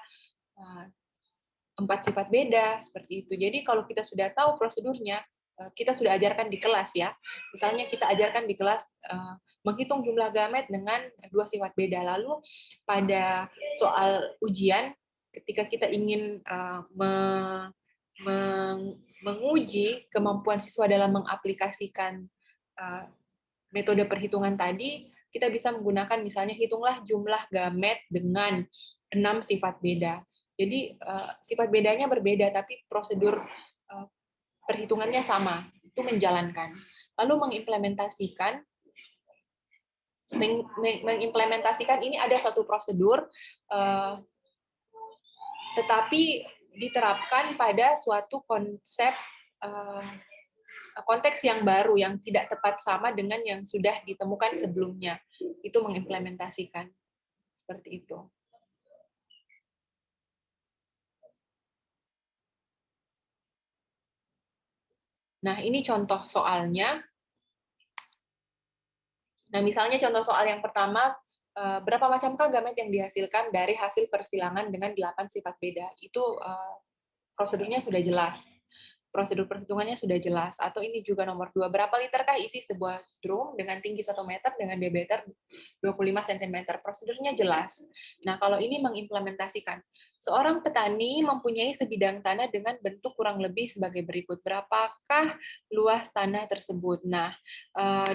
4 sifat beda, seperti itu. Jadi kalau kita sudah tahu prosedurnya, kita sudah ajarkan di kelas ya. Misalnya kita ajarkan di kelas menghitung jumlah gamet dengan 2 sifat beda. Lalu pada soal ujian, ketika kita ingin menguji kemampuan siswa dalam mengaplikasikan metode perhitungan tadi, kita bisa menggunakan misalnya hitunglah jumlah gamet dengan 6 sifat beda. Jadi sifat bedanya berbeda, tapi prosedur perhitungannya sama, itu menjalankan. Lalu mengimplementasikan ini ada satu prosedur, tetapi diterapkan pada suatu konteks yang baru, yang tidak tepat sama dengan yang sudah ditemukan sebelumnya. Itu mengimplementasikan. Seperti itu. Nah, ini contoh soalnya. Nah, misalnya contoh soal yang pertama, berapa macamkah gamet yang dihasilkan dari hasil persilangan dengan 8 sifat beda? Itu prosedurnya sudah jelas. Prosedur perhitungannya sudah jelas. Atau ini juga nomor 2, berapa literkah isi sebuah drum dengan tinggi 1 meter dengan diameter 25 cm? Prosedurnya jelas. Nah, kalau ini mengimplementasikan. Seorang petani mempunyai sebidang tanah dengan bentuk kurang lebih sebagai berikut. Berapakah luas tanah tersebut? Nah,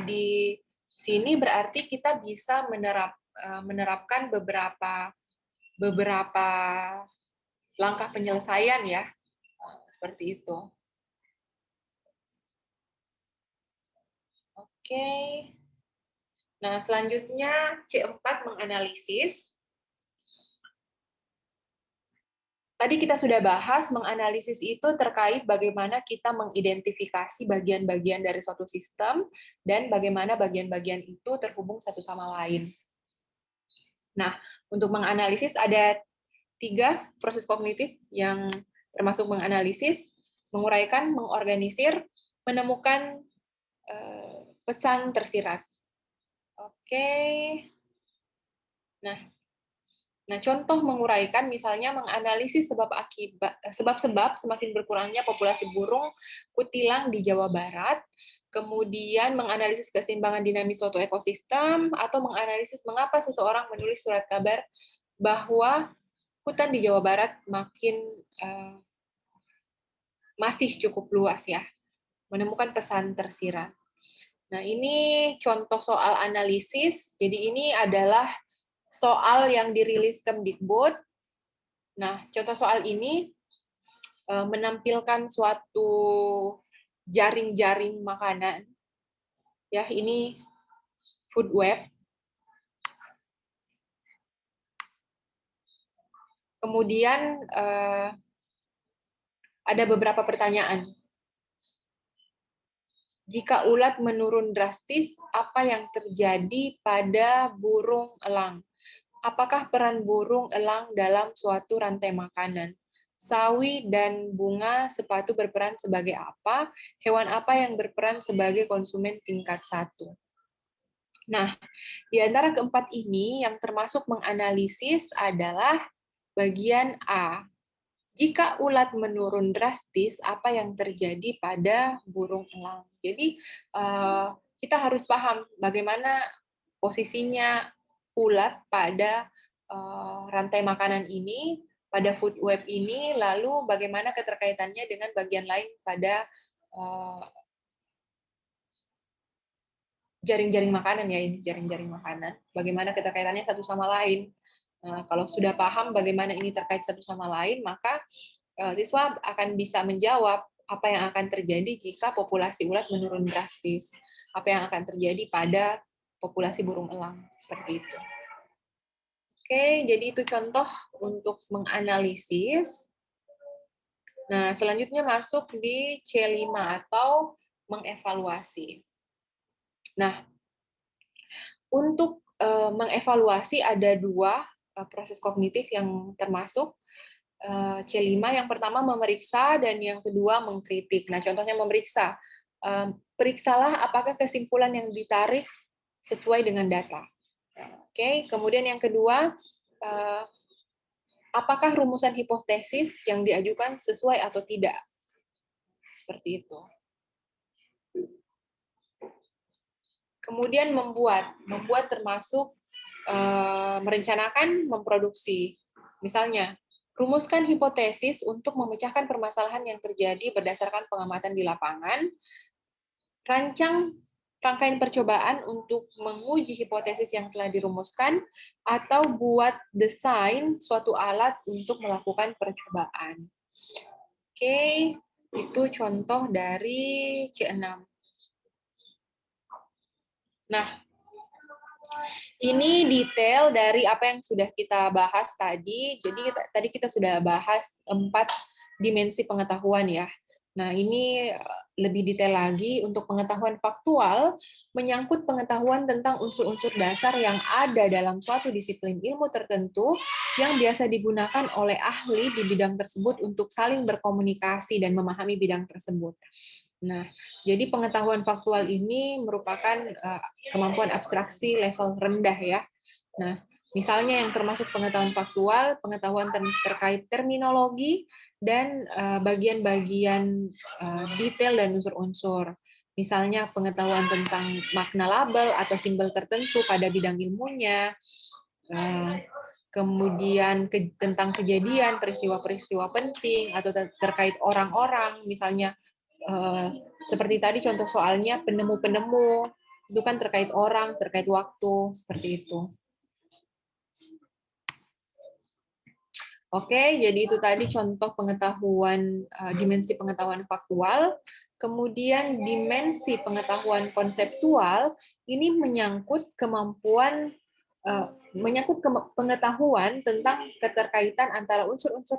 di sini berarti kita bisa menerapkan beberapa langkah penyelesaian ya, seperti itu. Oke. Nah, selanjutnya C4 menganalisis. Tadi kita sudah bahas, menganalisis itu terkait bagaimana kita mengidentifikasi bagian-bagian dari suatu sistem dan bagaimana bagian-bagian itu terhubung satu sama lain. Nah, untuk menganalisis ada 3 proses kognitif yang termasuk menganalisis, menguraikan, mengorganisir, menemukan pesan tersirat. Oke. Nah, contoh menguraikan misalnya menganalisis sebab-sebab semakin berkurangnya populasi burung kutilang di Jawa Barat, kemudian menganalisis keseimbangan dinamis suatu ekosistem, atau menganalisis mengapa seseorang menulis surat kabar bahwa hutan di Jawa Barat masih cukup luas ya, menemukan pesan tersirat. Nah, ini contoh soal analisis. Jadi ini adalah soal yang dirilis Kemdikbud. Nah, contoh soal ini menampilkan suatu jaring-jaring makanan. Ya, ini food web. Kemudian ada beberapa pertanyaan. Jika ulat menurun drastis, apa yang terjadi pada burung elang? Apakah peran burung elang dalam suatu rantai makanan? Sawi dan bunga sepatu berperan sebagai apa? Hewan apa yang berperan sebagai konsumen tingkat 1? Nah, di antara keempat ini yang termasuk menganalisis adalah bagian A. Jika ulat menurun drastis, apa yang terjadi pada burung elang? Jadi, kita harus paham bagaimana posisinya ulat pada rantai makanan ini, pada food web ini, lalu bagaimana keterkaitannya dengan bagian lain pada jaring-jaring makanan ya, ini jaring-jaring makanan. Bagaimana keterkaitannya satu sama lain. Nah, kalau sudah paham bagaimana ini terkait satu sama lain, maka siswa akan bisa menjawab apa yang akan terjadi jika populasi ulat menurun drastis. Apa yang akan terjadi pada populasi burung elang, seperti itu. Oke, jadi itu contoh untuk menganalisis. Nah, selanjutnya masuk di C5 atau mengevaluasi. Nah, untuk mengevaluasi ada dua proses kognitif yang termasuk C5. Yang pertama memeriksa dan yang kedua mengkritik. Nah, contohnya memeriksa. Periksalah apakah kesimpulan yang ditarik sesuai dengan data. Oke, kemudian yang kedua, apakah rumusan hipotesis yang diajukan sesuai atau tidak? Seperti itu. Kemudian membuat termasuk merencanakan, memproduksi. Misalnya, rumuskan hipotesis untuk memecahkan permasalahan yang terjadi berdasarkan pengamatan di lapangan, rancang rangkaian percobaan untuk menguji hipotesis yang telah dirumuskan, atau buat desain suatu alat untuk melakukan percobaan. Oke, itu contoh dari C6. Nah, ini detail dari apa yang sudah kita bahas tadi. Jadi tadi kita sudah bahas 4 dimensi pengetahuan ya. Nah, ini lebih detail lagi untuk pengetahuan faktual, menyangkut pengetahuan tentang unsur-unsur dasar yang ada dalam suatu disiplin ilmu tertentu yang biasa digunakan oleh ahli di bidang tersebut untuk saling berkomunikasi dan memahami bidang tersebut. Nah, jadi pengetahuan faktual ini merupakan kemampuan abstraksi level rendah ya. Nah, misalnya yang termasuk pengetahuan faktual, pengetahuan terkait terminologi, dan bagian-bagian detail dan unsur-unsur. Misalnya pengetahuan tentang makna label atau simbol tertentu pada bidang ilmunya, kemudian tentang kejadian, peristiwa-peristiwa penting, atau terkait orang-orang, misalnya seperti tadi contoh soalnya penemu-penemu, itu kan terkait orang, terkait waktu, seperti itu. Oke, jadi itu tadi contoh pengetahuan, dimensi pengetahuan faktual. Kemudian dimensi pengetahuan konseptual, ini menyangkut kemampuan, menyangkut pengetahuan tentang keterkaitan antara unsur-unsur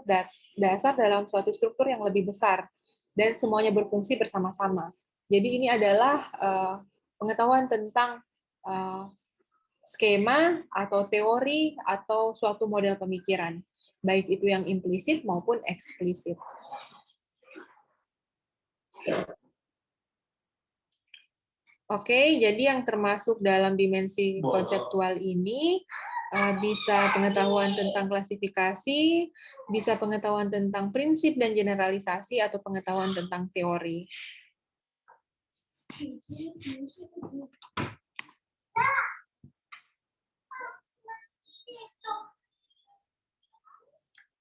dasar dalam suatu struktur yang lebih besar, dan semuanya berfungsi bersama-sama. Jadi ini adalah pengetahuan tentang skema atau teori atau suatu model pemikiran, baik itu yang implisit maupun eksplisit. Oke, jadi yang termasuk dalam dimensi konseptual ini bisa pengetahuan tentang klasifikasi, bisa pengetahuan tentang prinsip dan generalisasi, atau pengetahuan tentang teori.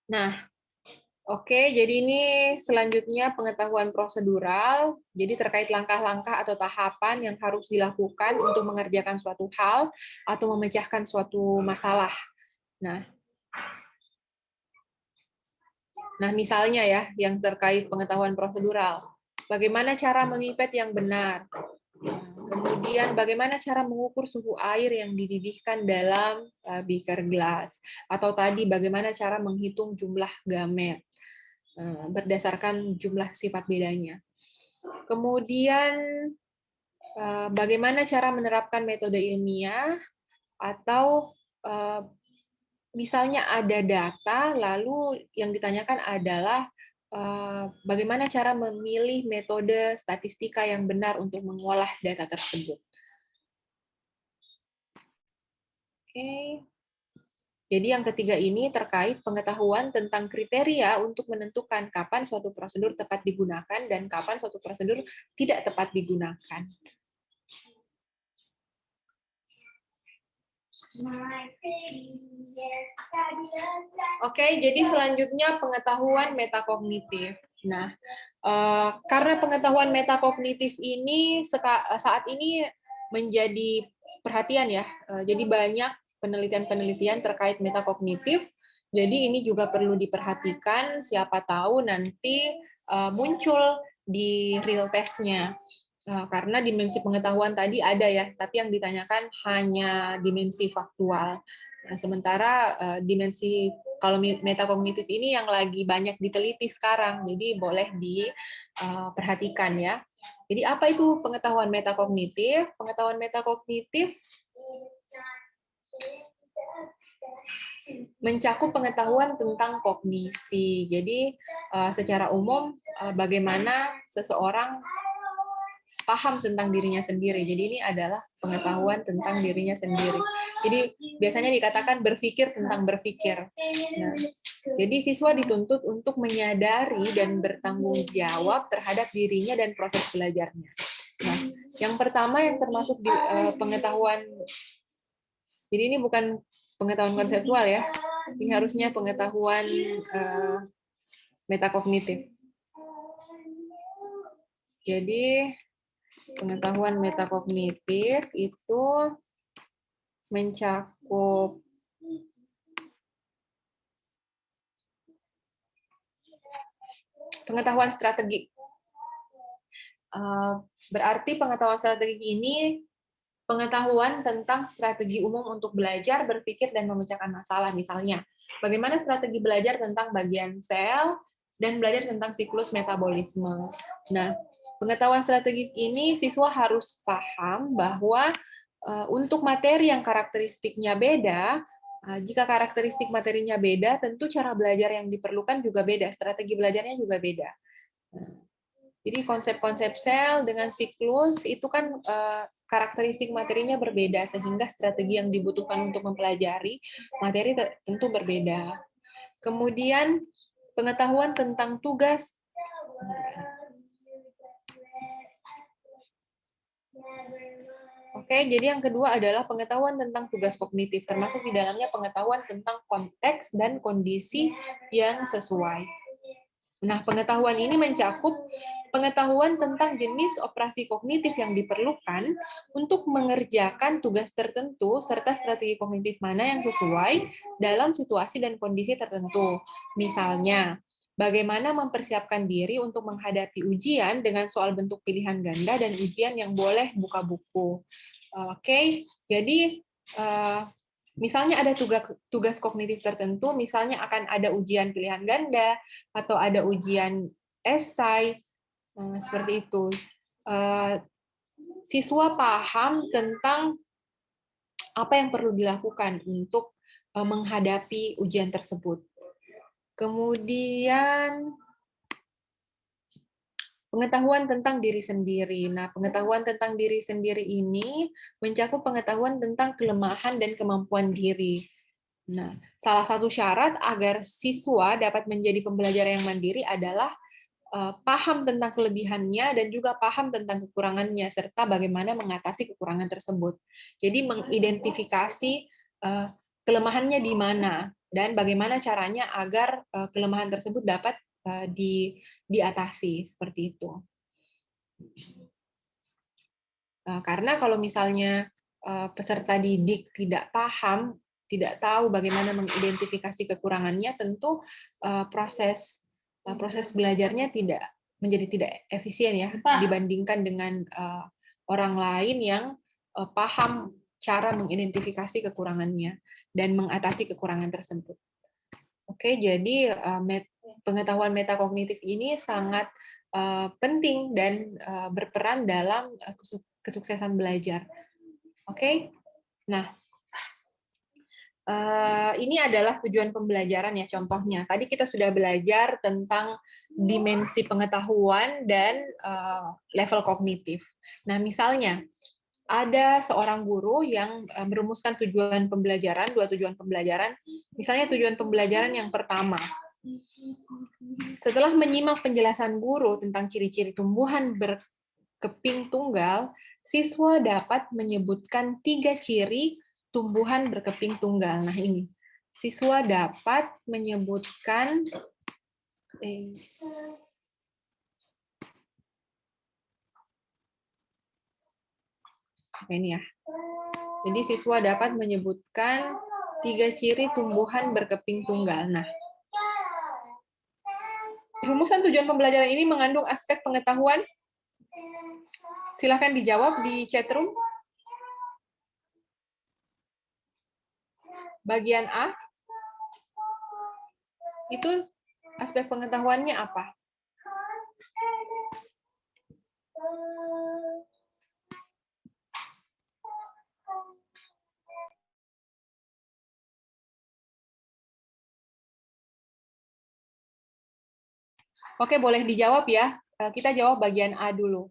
Nah, oke, jadi ini selanjutnya pengetahuan prosedural, jadi terkait langkah-langkah atau tahapan yang harus dilakukan untuk mengerjakan suatu hal atau memecahkan suatu masalah. Nah, misalnya ya, yang terkait pengetahuan prosedural, bagaimana cara memipet yang benar, kemudian bagaimana cara mengukur suhu air yang dididihkan dalam beaker gelas, atau tadi bagaimana cara menghitung jumlah gamet berdasarkan jumlah sifat bedanya. Kemudian bagaimana cara menerapkan metode ilmiah, atau misalnya ada data, lalu yang ditanyakan adalah bagaimana cara memilih metode statistika yang benar untuk mengolah data tersebut. Oke. Jadi yang ketiga ini terkait pengetahuan tentang kriteria untuk menentukan kapan suatu prosedur tepat digunakan dan kapan suatu prosedur tidak tepat digunakan. Oke, jadi selanjutnya pengetahuan metakognitif. Nah, karena pengetahuan metakognitif ini saat ini menjadi perhatian ya, jadi banyak penelitian-penelitian terkait metakognitif. Jadi ini juga perlu diperhatikan, siapa tahu nanti muncul di real test-nya. Karena dimensi pengetahuan tadi ada ya, tapi yang ditanyakan hanya dimensi faktual. Nah, sementara dimensi kalau metakognitif ini yang lagi banyak diteliti sekarang, jadi boleh diperhatikan ya. Jadi apa itu pengetahuan metakognitif? Pengetahuan metakognitif mencakup pengetahuan tentang kognisi. Jadi secara umum bagaimana seseorang paham tentang dirinya sendiri. Jadi ini adalah pengetahuan tentang dirinya sendiri. Jadi biasanya dikatakan berpikir tentang berpikir. Nah, jadi siswa dituntut untuk menyadari dan bertanggung jawab terhadap dirinya dan proses belajarnya. Nah, yang pertama yang termasuk di pengetahuan, jadi ini bukan pengetahuan konseptual ya, ini harusnya pengetahuan metakognitif. Jadi pengetahuan metakognitif itu mencakup pengetahuan strategi. Berarti pengetahuan strategi ini pengetahuan tentang strategi umum untuk belajar, berpikir, dan memecahkan masalah. Misalnya, bagaimana strategi belajar tentang bagian sel, dan belajar tentang siklus metabolisme. Nah, pengetahuan strategis ini siswa harus paham bahwa untuk materi yang karakteristiknya beda, jika karakteristik materinya beda, tentu cara belajar yang diperlukan juga beda, strategi belajarnya juga beda. Jadi konsep-konsep sel dengan siklus itu kan karakteristik materinya berbeda, sehingga strategi yang dibutuhkan untuk mempelajari materi tentu berbeda. Kemudian pengetahuan tentang tugas. Oke, jadi yang kedua adalah pengetahuan tentang tugas kognitif, termasuk di dalamnya pengetahuan tentang konteks dan kondisi yang sesuai. Nah, pengetahuan ini mencakup pengetahuan tentang jenis operasi kognitif yang diperlukan untuk mengerjakan tugas tertentu, serta strategi kognitif mana yang sesuai dalam situasi dan kondisi tertentu. Misalnya, bagaimana mempersiapkan diri untuk menghadapi ujian dengan soal bentuk pilihan ganda dan ujian yang boleh buka buku. Oke, jadi misalnya ada tugas kognitif tertentu, misalnya akan ada ujian pilihan ganda atau ada ujian esai, seperti itu. Siswa paham tentang apa yang perlu dilakukan untuk menghadapi ujian tersebut. Kemudian Pengetahuan tentang diri sendiri. Nah, pengetahuan tentang diri sendiri ini mencakup pengetahuan tentang kelemahan dan kemampuan diri. Nah, salah satu syarat agar siswa dapat menjadi pembelajar yang mandiri adalah paham tentang kelebihannya dan juga paham tentang kekurangannya serta bagaimana mengatasi kekurangan tersebut. Jadi mengidentifikasi kelemahannya di mana dan bagaimana caranya agar kelemahan tersebut dapat diatasi seperti itu. Karena kalau misalnya peserta didik tidak paham, tidak tahu bagaimana mengidentifikasi kekurangannya, tentu proses belajarnya menjadi tidak efisien ya dibandingkan dengan orang lain yang paham cara mengidentifikasi kekurangannya dan mengatasi kekurangan tersebut. Oke, jadi pengetahuan metakognitif ini sangat penting dan berperan dalam kesuksesan belajar. Oke, nah ini adalah tujuan pembelajaran ya contohnya. Tadi kita sudah belajar tentang dimensi pengetahuan dan level kognitif. Nah, misalnya ada seorang guru yang merumuskan tujuan pembelajaran, dua tujuan pembelajaran. Misalnya tujuan pembelajaran yang pertama, setelah menyimak penjelasan guru tentang ciri-ciri tumbuhan berkeping tunggal, siswa dapat menyebutkan 3 ciri tumbuhan berkeping tunggal. Nah ini, siswa dapat menyebutkan ini ya. Jadi siswa dapat menyebutkan 3 ciri tumbuhan berkeping tunggal. Nah, rumusan tujuan pembelajaran ini mengandung aspek pengetahuan. Silakan dijawab di chat room. Bagian A, itu aspek pengetahuannya apa? Oke, boleh dijawab ya. Kita jawab bagian A dulu.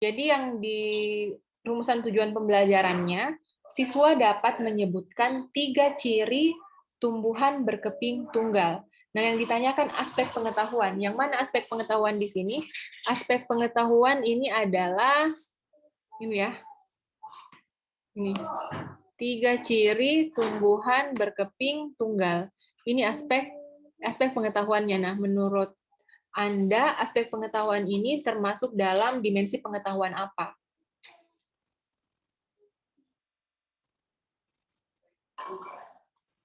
Jadi yang di rumusan tujuan pembelajarannya, siswa dapat menyebutkan 3 ciri tumbuhan berkeping tunggal. Nah, yang ditanyakan aspek pengetahuan. Yang mana aspek pengetahuan di sini? Aspek pengetahuan ini adalah ini ya. Ini. 3 ciri tumbuhan berkeping tunggal. Ini aspek pengetahuannya. Nah, menurut Anda, aspek pengetahuan ini termasuk dalam dimensi pengetahuan apa?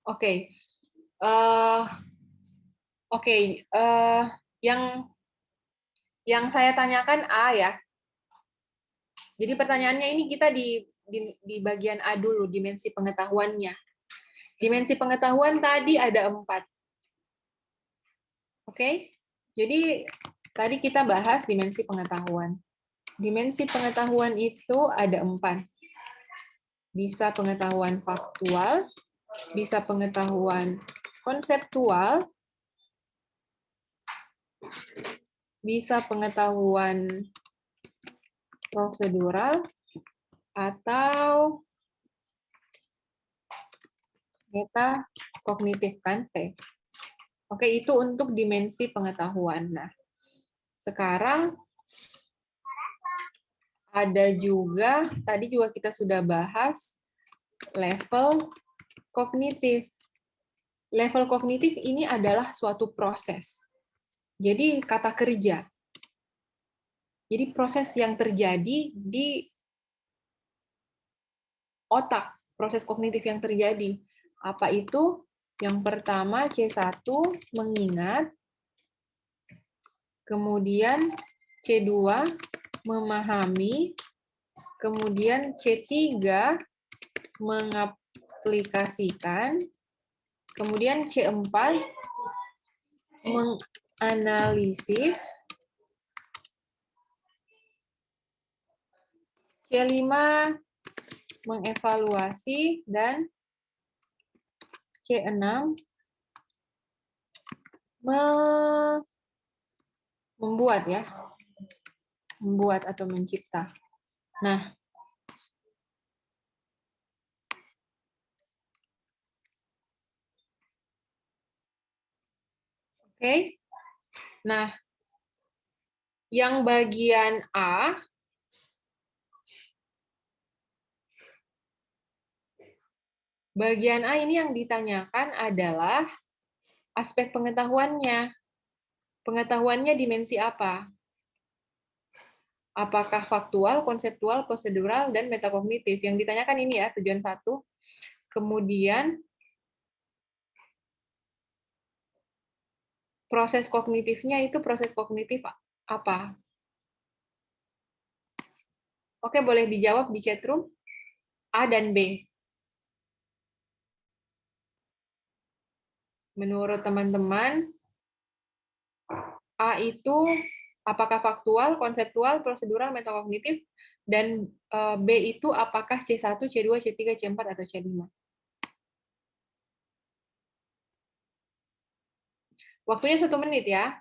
Oke. Yang saya tanyakan A ya. Jadi pertanyaannya ini kita di bagian A dulu, dimensi pengetahuannya. Dimensi pengetahuan tadi ada 4. Oke? Jadi tadi kita bahas dimensi pengetahuan. Dimensi pengetahuan itu ada 4. Bisa pengetahuan faktual, bisa pengetahuan konseptual, bisa pengetahuan prosedural, atau metakognitif kan? Oke, itu untuk dimensi pengetahuan. Nah, sekarang ada juga, tadi juga kita sudah bahas level kognitif. Level kognitif ini adalah suatu proses. Jadi kata kerja. Jadi proses yang terjadi di otak, proses kognitif yang terjadi. Apa itu? Yang pertama C1, mengingat. Kemudian C2 memahami, kemudian C3 mengaplikasikan, kemudian C4 menganalisis, C5 mengevaluasi, dan C6 membuat ya, membuat atau mencipta. Nah, oke. Nah, yang bagian A ini yang ditanyakan adalah aspek pengetahuannya. Pengetahuannya dimensi apa? Apakah faktual, konseptual, prosedural, dan metakognitif? Yang ditanyakan ini ya, tujuan 1. Kemudian, proses kognitifnya itu proses kognitif apa? Oke, boleh dijawab di chatroom. A dan B. Menurut teman-teman, A itu apakah faktual, konseptual, prosedural, metakognitif, dan B itu apakah C1, C2, C3, C4, atau C5? Waktunya 1 menit ya.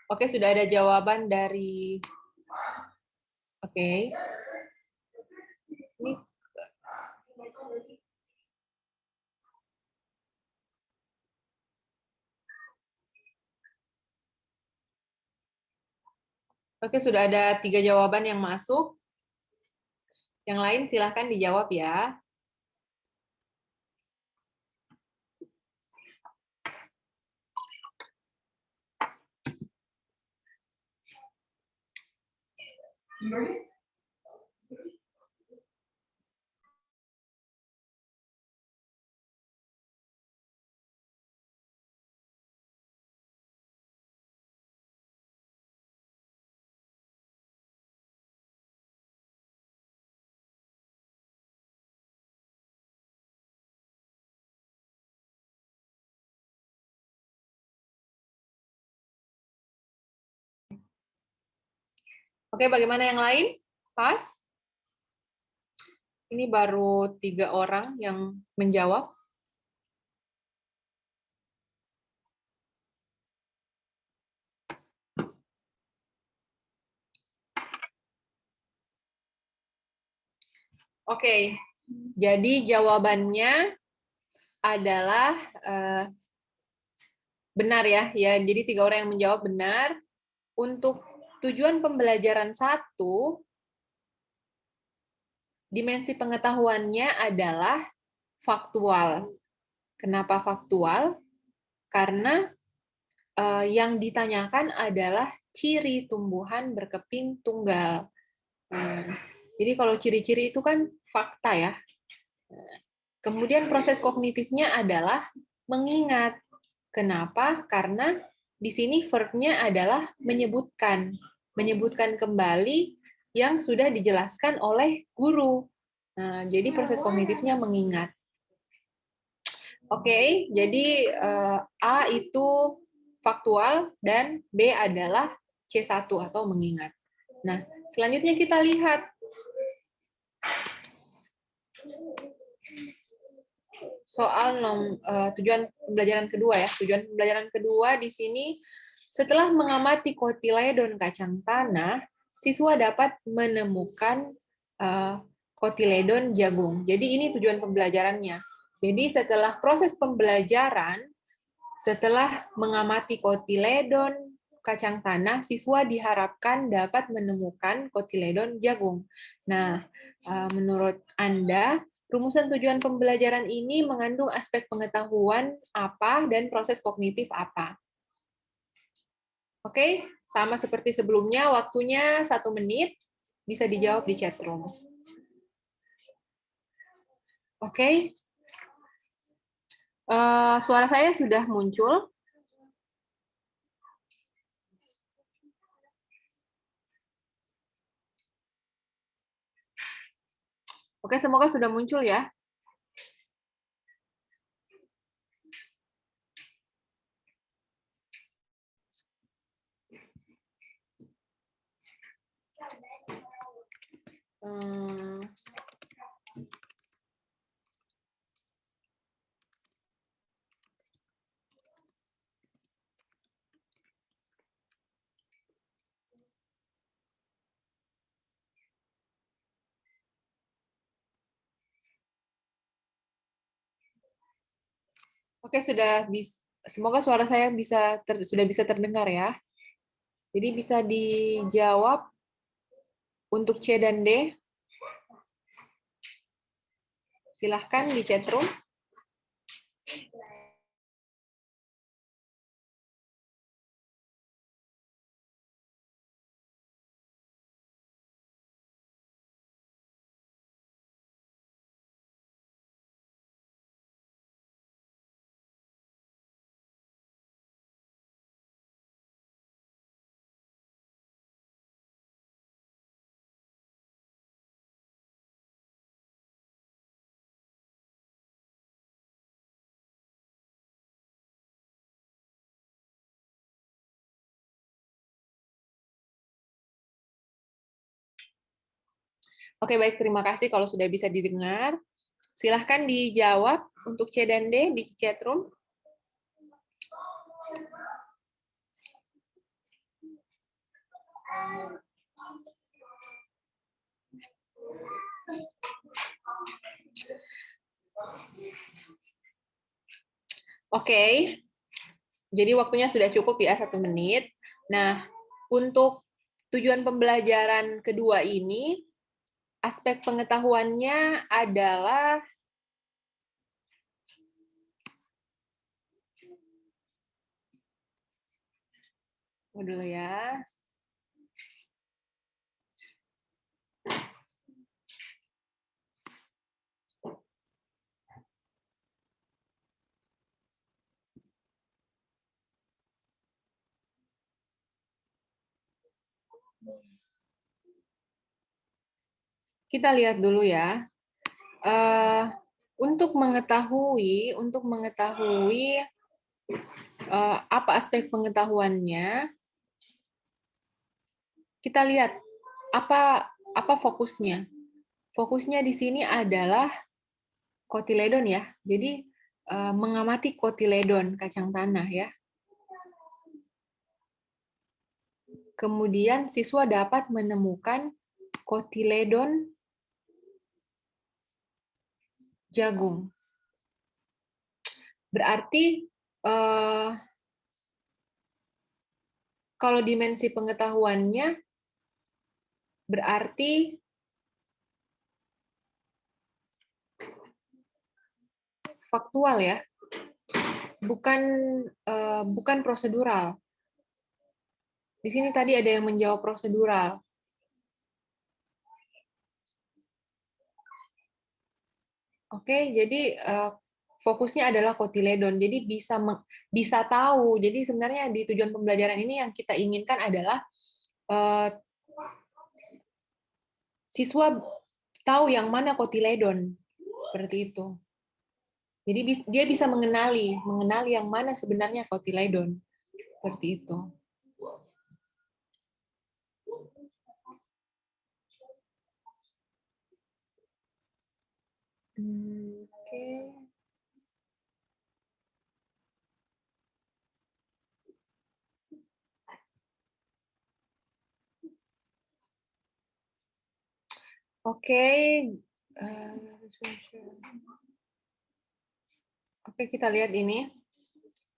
Oke, sudah ada jawaban dari... Oke. Ini... Oke, sudah ada 3 jawaban yang masuk. Yang lain silahkan dijawab ya. Oke, bagaimana yang lain? Pas? Ini baru 3 orang yang menjawab. Oke, jadi jawabannya adalah benar ya. Jadi 3 orang yang menjawab benar. Untuk tujuan pembelajaran 1, dimensi pengetahuannya adalah faktual. Kenapa faktual? Karena yang ditanyakan adalah ciri tumbuhan berkeping tunggal. Jadi kalau ciri-ciri itu kan fakta ya. Kemudian proses kognitifnya adalah mengingat. Kenapa? Karena di sini verb-nya adalah menyebutkan. Menyebutkan kembali yang sudah dijelaskan oleh guru. Nah, jadi proses kognitifnya mengingat. Oke, jadi A itu faktual dan B adalah C1 atau mengingat. Nah, selanjutnya kita lihat soal tujuan pembelajaran kedua ya. Tujuan pembelajaran kedua di sini, setelah mengamati kotiledon kacang tanah, siswa dapat menemukan kotiledon jagung. Jadi ini tujuan pembelajarannya. Jadi setelah proses pembelajaran, setelah mengamati kotiledon kacang tanah, siswa diharapkan dapat menemukan kotiledon jagung. Nah, menurut Anda, rumusan tujuan pembelajaran ini mengandung aspek pengetahuan apa dan proses kognitif apa? Oke, sama seperti sebelumnya, waktunya 1 menit, bisa dijawab di chat room. Oke, suara saya sudah muncul. Oke, semoga sudah muncul ya. Oke, semoga suara saya sudah bisa terdengar ya. Jadi bisa dijawab untuk C dan D. Silahkan di chat room. Oke, baik. Terima kasih kalau sudah bisa didengar. Silahkan dijawab untuk C dan D di chat room. Oke, jadi waktunya sudah cukup ya, 1 menit. Nah, untuk tujuan pembelajaran kedua ini, aspek pengetahuannya adalah dulu ya. Kita lihat dulu ya. Untuk mengetahui apa aspek pengetahuannya, kita lihat apa fokusnya. Fokusnya di sini adalah kotiledon ya. Jadi mengamati kotiledon kacang tanah ya. Kemudian siswa dapat menemukan kotiledon jagung. Berarti kalau dimensi pengetahuannya berarti faktual ya, bukan prosedural. Di sini tadi ada yang menjawab prosedural. Oke, jadi fokusnya adalah kotiledon. Jadi bisa tahu. Jadi sebenarnya di tujuan pembelajaran ini yang kita inginkan adalah siswa tahu yang mana kotiledon. Seperti itu. Jadi dia bisa mengenali yang mana sebenarnya kotiledon. Seperti itu. Oke. Oke. Oke, kita lihat ini.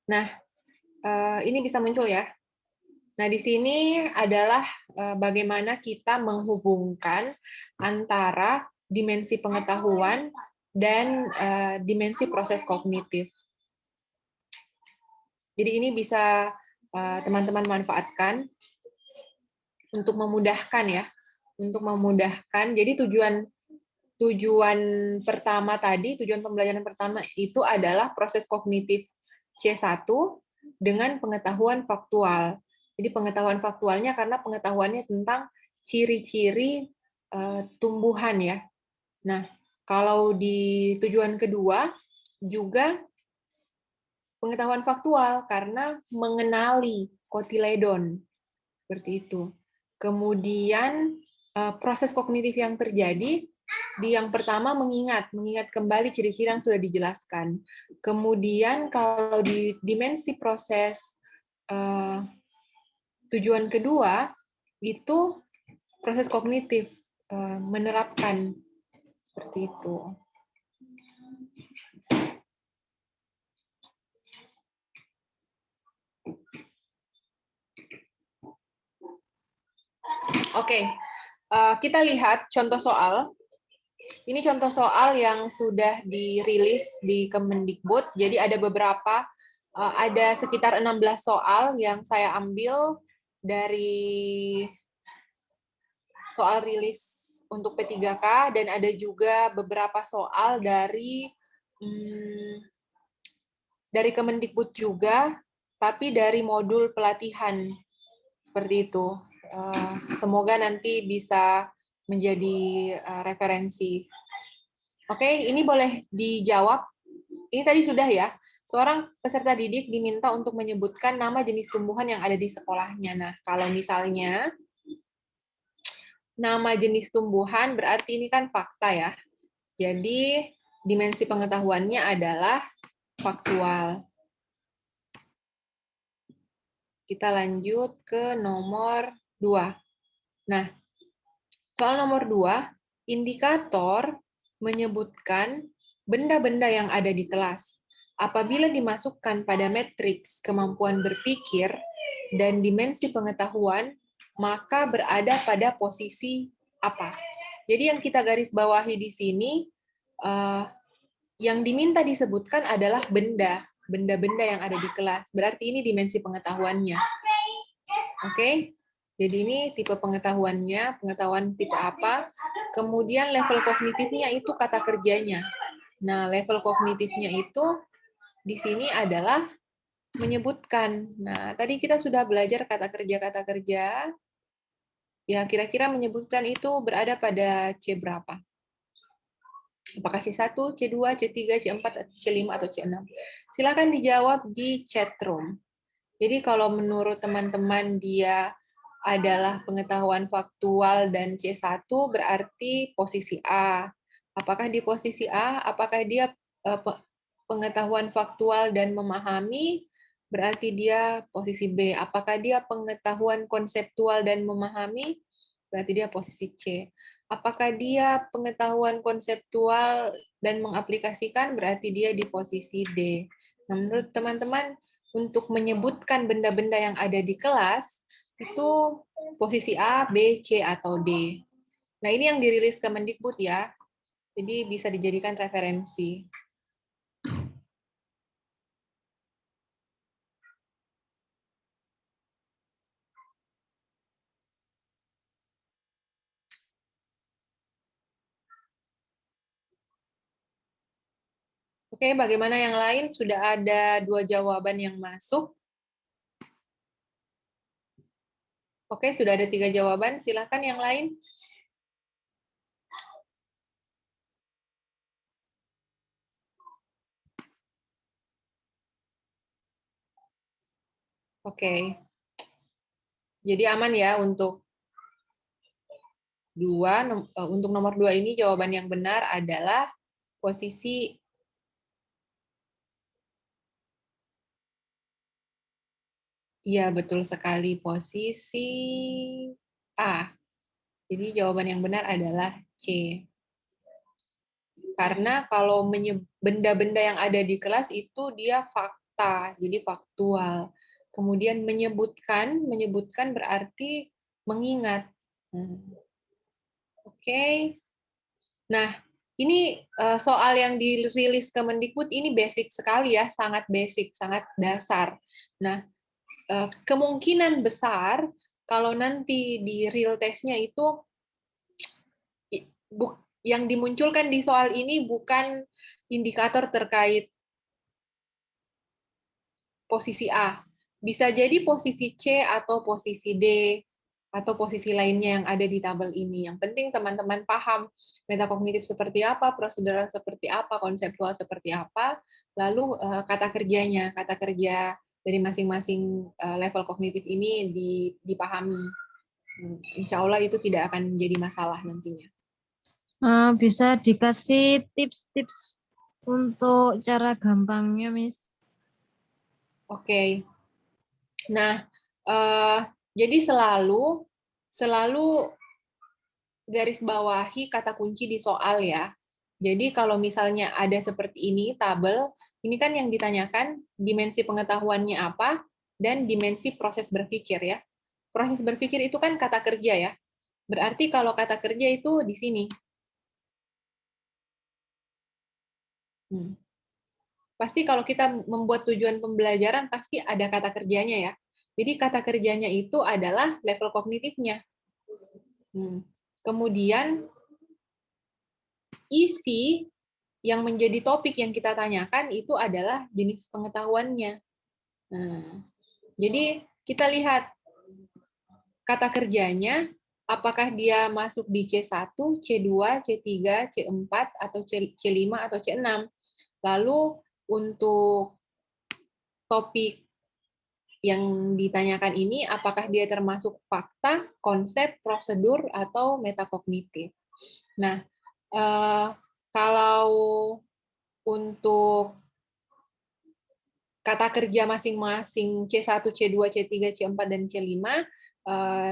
Nah, ini bisa muncul ya. Nah, di sini adalah bagaimana kita menghubungkan antara dimensi pengetahuan dan dimensi proses kognitif. Jadi ini bisa teman-teman manfaatkan untuk memudahkan ya, untuk memudahkan. Jadi tujuan pertama tadi, tujuan pembelajaran pertama itu adalah proses kognitif C1 dengan pengetahuan faktual. Jadi pengetahuan faktualnya karena pengetahuannya tentang ciri-ciri tumbuhan ya. Nah, kalau di tujuan kedua juga pengetahuan faktual karena mengenali kotiledon seperti itu. Kemudian proses kognitif yang terjadi di yang pertama mengingat kembali ciri-ciri yang sudah dijelaskan. Kemudian kalau di dimensi proses tujuan kedua itu proses kognitif menerapkan seperti itu. Oke, kita lihat contoh soal. Ini contoh soal yang sudah dirilis di Kemendikbud. Jadi ada beberapa, ada sekitar 16 soal yang saya ambil dari soal rilis untuk P3K, dan ada juga beberapa soal dari Kemendikbud juga, tapi dari modul pelatihan. Seperti itu. Semoga nanti bisa menjadi referensi. Oke, ini boleh dijawab. Ini tadi sudah ya. Seorang peserta didik diminta untuk menyebutkan nama jenis tumbuhan yang ada di sekolahnya. Nah, kalau misalnya nama jenis tumbuhan berarti ini kan fakta ya. Jadi dimensi pengetahuannya adalah faktual. Kita lanjut ke nomor 2. Nah, soal nomor 2, indikator menyebutkan benda-benda yang ada di kelas. Apabila dimasukkan pada matriks kemampuan berpikir dan dimensi pengetahuan, maka berada pada posisi apa? Jadi yang kita garis bawahi di sini, yang diminta disebutkan adalah benda-benda yang ada di kelas. Berarti ini dimensi pengetahuannya. Oke? Jadi ini tipe pengetahuannya, pengetahuan tipe apa. Kemudian level kognitifnya itu kata kerjanya. Nah, level kognitifnya itu di sini adalah menyebutkan. Nah, tadi kita sudah belajar kata kerja. Ya, kira-kira menyebutkan itu berada pada C berapa? Apakah C1, C2, C3, C4, C5, atau C6? Silakan dijawab di chat room. Jadi kalau menurut teman-teman dia adalah pengetahuan faktual dan C1 berarti posisi A. Apakah di posisi A? Apakah dia pengetahuan faktual dan memahami? Berarti dia posisi B. Apakah dia pengetahuan konseptual dan memahami? Berarti dia posisi C. Apakah dia pengetahuan konseptual dan mengaplikasikan? Berarti dia di posisi D. Nah, menurut teman-teman, untuk menyebutkan benda-benda yang ada di kelas, itu posisi A, B, C, atau D. Nah, ini yang dirilis Kemendikbud ya. Jadi bisa dijadikan referensi. Oke, bagaimana yang lain? Sudah ada 2 jawaban yang masuk. Oke, sudah ada 3 jawaban. Silakan yang lain. Oke. Jadi aman ya untuk untuk nomor 2 ini jawaban yang benar adalah posisi iya betul sekali, posisi A. Jadi jawaban yang benar adalah C. Karena kalau benda-benda yang ada di kelas itu dia fakta, jadi faktual. Kemudian menyebutkan berarti mengingat. Oke. Nah, ini soal yang dirilis Kemendikbud ini basic sekali ya, sangat basic, sangat dasar. Nah, kemungkinan besar kalau nanti di real testnya itu yang dimunculkan di soal ini bukan indikator terkait posisi A. Bisa jadi posisi C atau posisi D atau posisi lainnya yang ada di tabel ini. Yang penting teman-teman paham metakognitif seperti apa, prosedural seperti apa, konseptual seperti apa, lalu kata kerja dari masing-masing level kognitif ini dipahami. Insya Allah itu tidak akan menjadi masalah nantinya. Bisa dikasih tips-tips untuk cara gampangnya, Miss? Oke. Nah, jadi selalu garis bawahi kata kunci di soal ya. Jadi kalau misalnya ada seperti ini tabel, ini kan yang ditanyakan dimensi pengetahuannya apa dan dimensi proses berpikir ya. Proses berpikir itu kan kata kerja ya. Berarti kalau kata kerja itu di sini. Pasti kalau kita membuat tujuan pembelajaran pasti ada kata kerjanya ya. Jadi kata kerjanya itu adalah level kognitifnya. Kemudian isi yang menjadi topik yang kita tanyakan itu adalah jenis pengetahuannya. Nah, jadi kita lihat kata kerjanya, apakah dia masuk di C1, C2, C3, C4, atau C5, atau C6. Lalu untuk topik yang ditanyakan ini, apakah dia termasuk fakta, konsep, prosedur, atau metakognitif. Nah, kalau untuk kata kerja masing-masing C1, C2, C3, C4, dan C5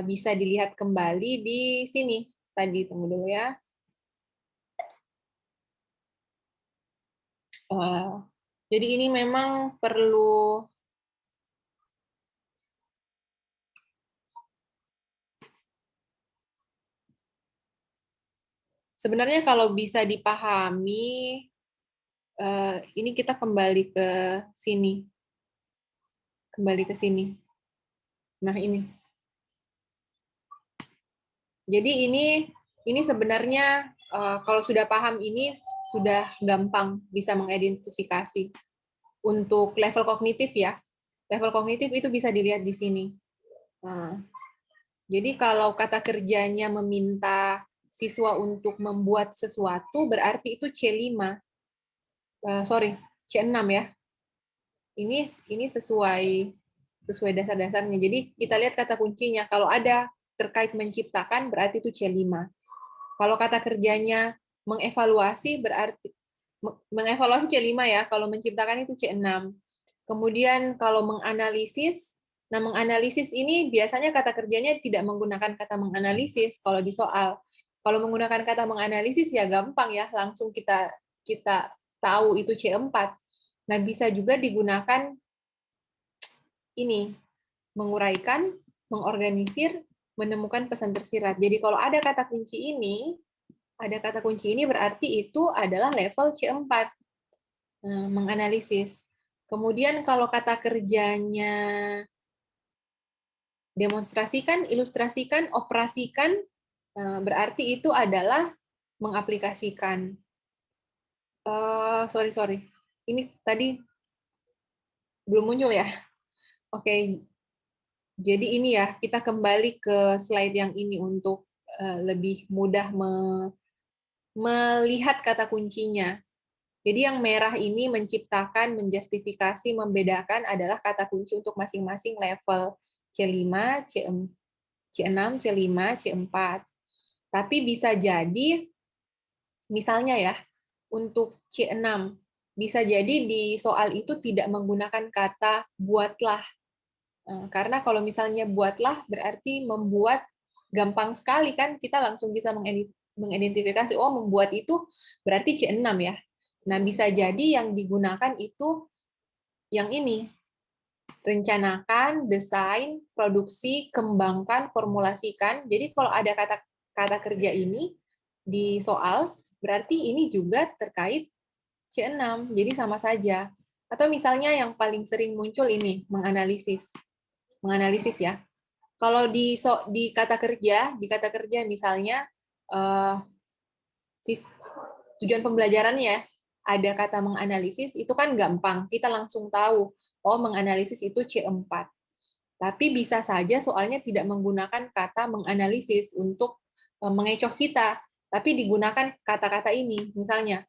bisa dilihat kembali di sini. Tadi, tunggu dulu ya. Jadi ini memang perlu sebenarnya kalau bisa dipahami, ini kita kembali ke sini. Kembali ke sini. Nah, ini. Jadi ini sebenarnya kalau sudah paham ini sudah gampang bisa mengidentifikasi. Untuk level kognitif ya. Level kognitif itu bisa dilihat di sini. Nah, jadi kalau kata kerjanya meminta siswa untuk membuat sesuatu, berarti itu C5. Sorry, C6 ya. Ini sesuai dasar-dasarnya. Jadi kita lihat kata kuncinya. Kalau ada terkait menciptakan, berarti itu C5. Kalau kata kerjanya mengevaluasi, berarti mengevaluasi C5 ya. Kalau menciptakan itu C6. Kemudian kalau menganalisis, nah menganalisis ini biasanya kata kerjanya tidak menggunakan kata menganalisis kalau di soal. Kalau menggunakan kata menganalisis ya gampang ya, langsung kita tahu itu C4. Nah, bisa juga digunakan ini, menguraikan, mengorganisir, menemukan pesan tersirat. Jadi kalau ada kata kunci ini berarti itu adalah level C4. Menganalisis. Kemudian kalau kata kerjanya demonstrasikan, ilustrasikan, operasikan, berarti itu adalah mengaplikasikan. Sorry. Ini tadi belum muncul ya? Oke. Jadi ini ya, kita kembali ke slide yang ini untuk lebih mudah melihat kata kuncinya. Jadi yang merah ini menciptakan, menjustifikasi, membedakan adalah kata kunci untuk masing-masing level C5, C6, C5, C4. Tapi bisa jadi, misalnya ya, untuk C6. Bisa jadi di soal itu tidak menggunakan kata buatlah. Karena kalau misalnya buatlah berarti membuat gampang sekali kan, kita langsung bisa mengidentifikasi, oh membuat itu berarti C6 ya. Nah, bisa jadi yang digunakan itu yang ini, rencanakan, desain, produksi, kembangkan, formulasikan. Jadi kalau ada kata kerja ini di soal, berarti ini juga terkait C6, jadi sama saja. Atau misalnya yang paling sering muncul ini, menganalisis. Menganalisis ya. Kalau di kata kerja misalnya tujuan pembelajarannya ada kata menganalisis, itu kan gampang. Kita langsung tahu, oh menganalisis itu C4. Tapi bisa saja soalnya tidak menggunakan kata menganalisis untuk mengecoh kita, tapi digunakan kata-kata ini, misalnya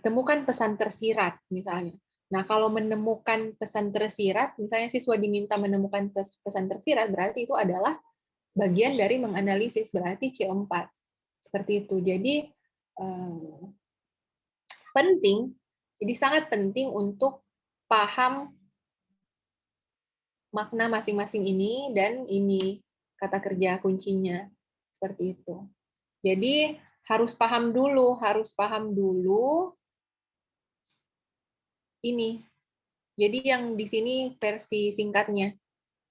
temukan pesan tersirat, misalnya. Nah, kalau menemukan pesan tersirat, misalnya siswa diminta menemukan pesan tersirat, berarti itu adalah bagian dari menganalisis, berarti C4. Seperti itu. Jadi, penting, jadi sangat penting untuk paham makna masing-masing ini dan ini kata kerja kuncinya seperti itu. Jadi harus paham dulu ini. Jadi yang di sini versi singkatnya.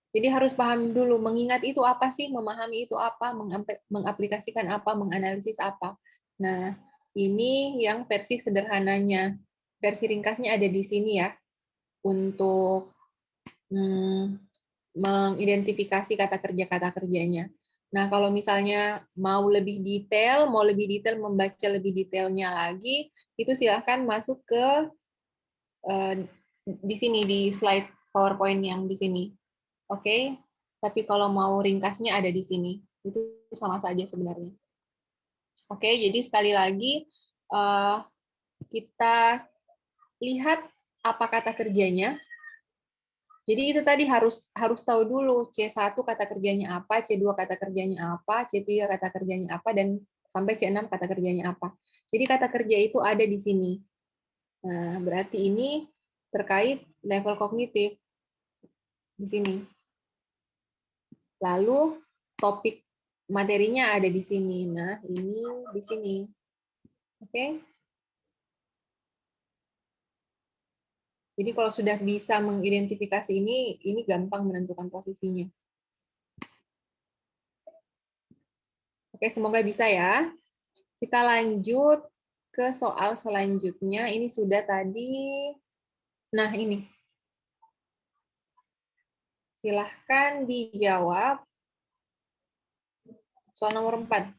Jadi harus paham dulu, mengingat itu apa sih, memahami itu apa, mengaplikasikan apa, menganalisis apa. Nah, ini yang versi sederhananya. Versi ringkasnya ada di sini ya, untuk mengidentifikasi kata kerjanya. Nah, kalau misalnya mau lebih detail membaca lebih detailnya lagi, itu silahkan masuk ke di sini, di slide PowerPoint yang di sini. Oke, tapi kalau mau ringkasnya ada di sini. Itu sama saja sebenarnya. Oke, jadi sekali lagi kita lihat apa kata kerjanya. Jadi itu tadi harus tahu dulu C1 kata kerjanya apa, C2 kata kerjanya apa, C3 kata kerjanya apa, dan sampai C6 kata kerjanya apa. Jadi kata kerja itu ada di sini. Nah, berarti ini terkait level kognitif di sini. Lalu topik materinya ada di sini. Nah, ini di sini. Oke? Jadi kalau sudah bisa mengidentifikasi ini gampang menentukan posisinya. Oke, semoga bisa ya. Kita lanjut ke soal selanjutnya. Ini sudah tadi. Nah, ini. Silahkan dijawab. Soal nomor 4.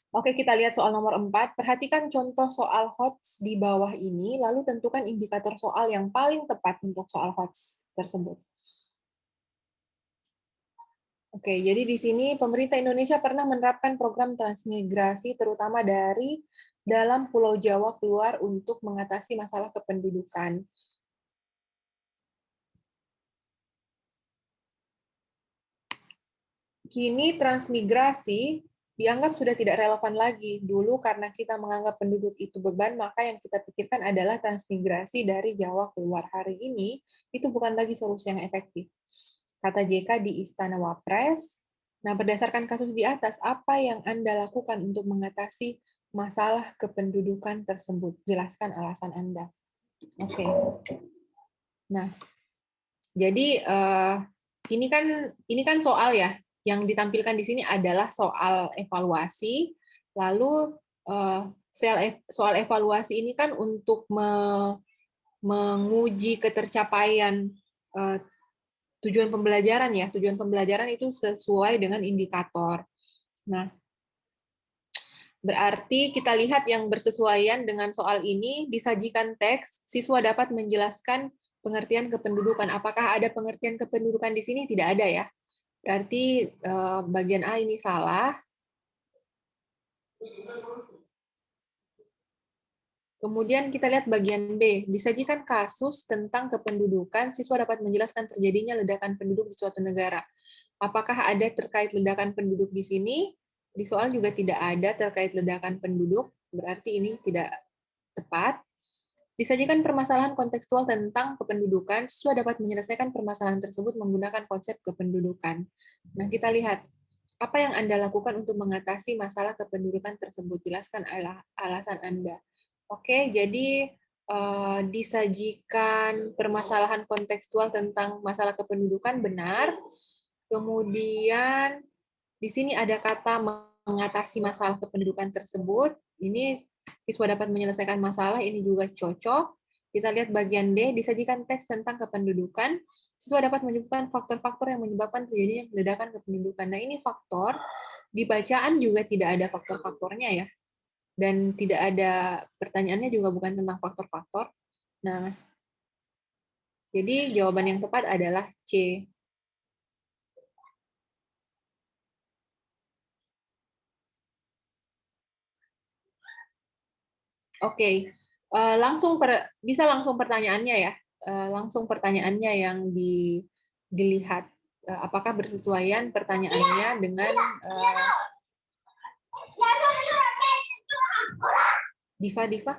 Oke, kita lihat soal nomor 4. Perhatikan contoh soal HOTS di bawah ini, lalu tentukan indikator soal yang paling tepat untuk soal HOTS tersebut. Oke, jadi di sini pemerintah Indonesia pernah menerapkan program transmigrasi terutama dari dalam Pulau Jawa keluar untuk mengatasi masalah kependudukan. Kini transmigrasi dianggap sudah tidak relevan lagi. Dulu karena kita menganggap penduduk itu beban, maka yang kita pikirkan adalah transmigrasi dari Jawa keluar. Hari ini, itu bukan lagi solusi yang efektif. Kata JK di Istana Wapres, nah berdasarkan kasus di atas, apa yang Anda lakukan untuk mengatasi masalah kependudukan tersebut? Jelaskan alasan Anda. Oke. Nah, jadi ini kan soal ya, yang ditampilkan di sini adalah soal evaluasi. Lalu soal evaluasi ini kan untuk menguji ketercapaian tujuan pembelajaran ya. Tujuan pembelajaran itu sesuai dengan indikator. Nah, berarti kita lihat yang bersesuaian dengan soal ini, disajikan teks, siswa dapat menjelaskan pengertian kependudukan. Apakah ada pengertian kependudukan di sini? Tidak ada ya. Berarti bagian A ini salah. Kemudian kita lihat bagian B. Disajikan kasus tentang kependudukan, siswa dapat menjelaskan terjadinya ledakan penduduk di suatu negara. Apakah ada terkait ledakan penduduk di sini? Di soal juga tidak ada terkait ledakan penduduk, berarti ini tidak tepat. Disajikan permasalahan kontekstual tentang kependudukan, siswa dapat menyelesaikan permasalahan tersebut menggunakan konsep kependudukan. Nah, kita lihat apa yang Anda lakukan untuk mengatasi masalah kependudukan tersebut. Jelaskan alasan Anda. Oke, jadi disajikan permasalahan kontekstual tentang masalah kependudukan benar. Kemudian di sini ada kata mengatasi masalah kependudukan tersebut. Ini siswa dapat menyelesaikan masalah, ini juga cocok. Kita lihat bagian D, disajikan teks tentang kependudukan. Siswa dapat menyebutkan faktor-faktor yang menyebabkan terjadinya ledakan kependudukan. Nah, ini faktor, di bacaan juga tidak ada faktor-faktornya ya. Dan tidak ada, pertanyaannya juga bukan tentang faktor-faktor. Nah, jadi jawaban yang tepat adalah C. Oke, bisa langsung pertanyaannya ya, langsung pertanyaannya yang dilihat, apakah bersesuaian pertanyaannya dengan Diva.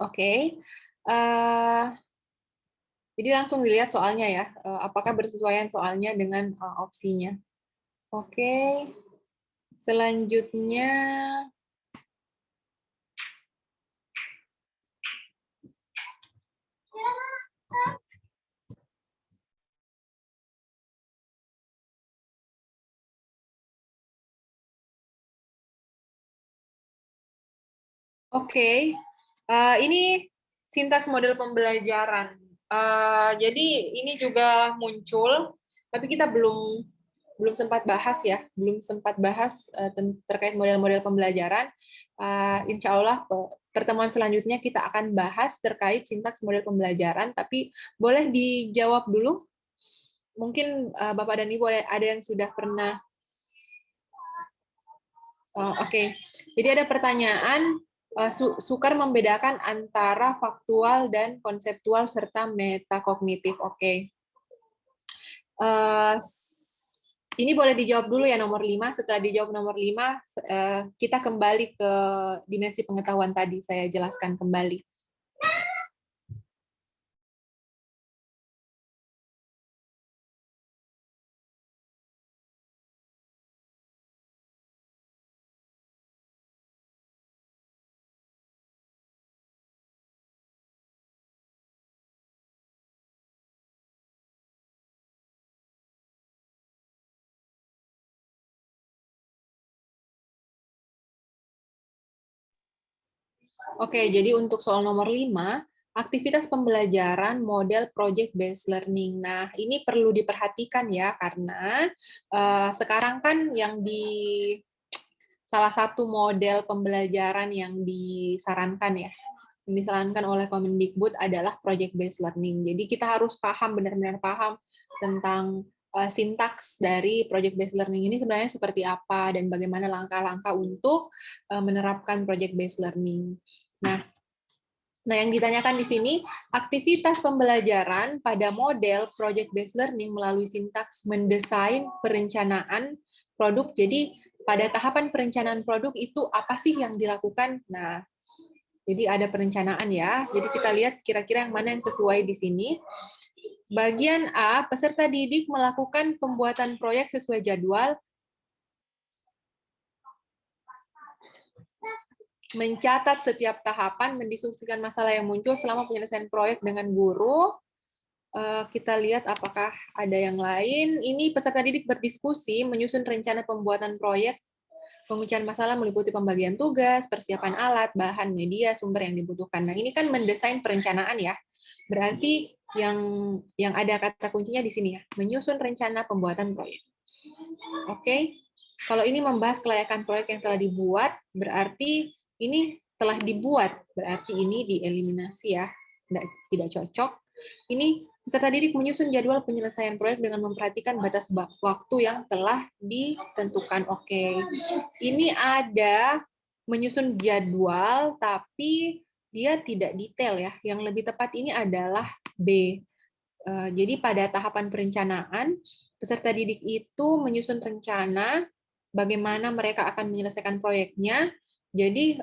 Oke, jadi langsung dilihat soalnya ya, apakah bersesuaian soalnya dengan opsinya. Oke, selanjutnya. Oke, ini sintaks model pembelajaran. Jadi ini juga muncul, tapi kita belum sempat bahas ya, belum sempat bahas terkait model-model pembelajaran. Insya Allah pertemuan selanjutnya kita akan bahas terkait sintaks model pembelajaran, tapi boleh dijawab dulu. Mungkin Bapak dan Ibu ada yang sudah pernah. Oke, jadi ada pertanyaan, sukar membedakan antara faktual dan konseptual serta metakognitif. Oke. Ini boleh dijawab dulu ya nomor 5. Setelah dijawab nomor 5, kita kembali ke dimensi pengetahuan tadi. Saya jelaskan kembali. Oke, jadi untuk soal nomor 5, aktivitas pembelajaran model project based learning. Nah, ini perlu diperhatikan ya, karena sekarang kan yang di salah satu model pembelajaran yang disarankan ya, yang disarankan oleh Kemendikbud adalah project based learning. Jadi kita harus paham, benar-benar paham tentang sintaks dari project based learning ini sebenarnya seperti apa dan bagaimana langkah-langkah untuk menerapkan project based learning. Nah, yang ditanyakan di sini, aktivitas pembelajaran pada model project based learning melalui sintaks mendesain perencanaan produk. Jadi, pada tahapan perencanaan produk itu apa sih yang dilakukan? Nah, jadi ada perencanaan ya. Jadi kita lihat kira-kira yang mana yang sesuai di sini. Bagian A, peserta didik melakukan pembuatan proyek sesuai jadwal, mencatat setiap tahapan, mendiskusikan masalah yang muncul selama penyelesaian proyek dengan guru. Kita lihat apakah ada yang lain. Ini peserta didik berdiskusi, menyusun rencana pembuatan proyek, pemecahan masalah meliputi pembagian tugas, persiapan alat, bahan, media, sumber yang dibutuhkan. Nah, ini kan mendesain perencanaan ya. Berarti yang ada kata kuncinya di sini ya, menyusun rencana pembuatan proyek. Oke. Kalau ini membahas kelayakan proyek yang telah dibuat, berarti ini telah dibuat, berarti ini dieliminasi ya, tidak cocok. Ini peserta didik menyusun jadwal penyelesaian proyek dengan memperhatikan batas waktu yang telah ditentukan. Oke. Ini ada menyusun jadwal, tapi dia tidak detail ya. Yang lebih tepat ini adalah B. Jadi pada tahapan perencanaan, peserta didik itu menyusun rencana bagaimana mereka akan menyelesaikan proyeknya. Jadi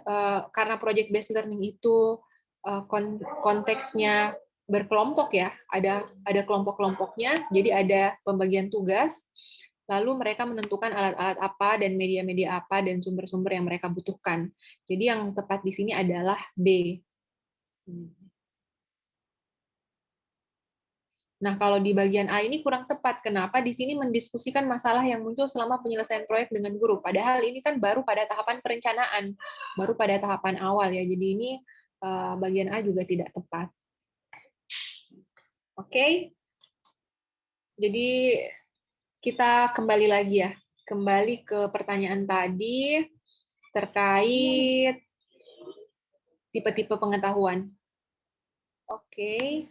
karena project based learning itu konteksnya berkelompok ya, ada kelompok-kelompoknya, jadi ada pembagian tugas, lalu mereka menentukan alat-alat apa dan media-media apa dan sumber-sumber yang mereka butuhkan. Jadi yang tepat di sini adalah B. Nah, kalau di bagian A ini kurang tepat. Kenapa? Di sini mendiskusikan masalah yang muncul selama penyelesaian proyek dengan guru. Padahal ini kan baru pada tahapan perencanaan, baru pada tahapan awal ya. Jadi ini bagian A juga tidak tepat. Oke. Jadi kita kembali lagi ya. Kembali ke pertanyaan tadi terkait tipe-tipe pengetahuan. Oke.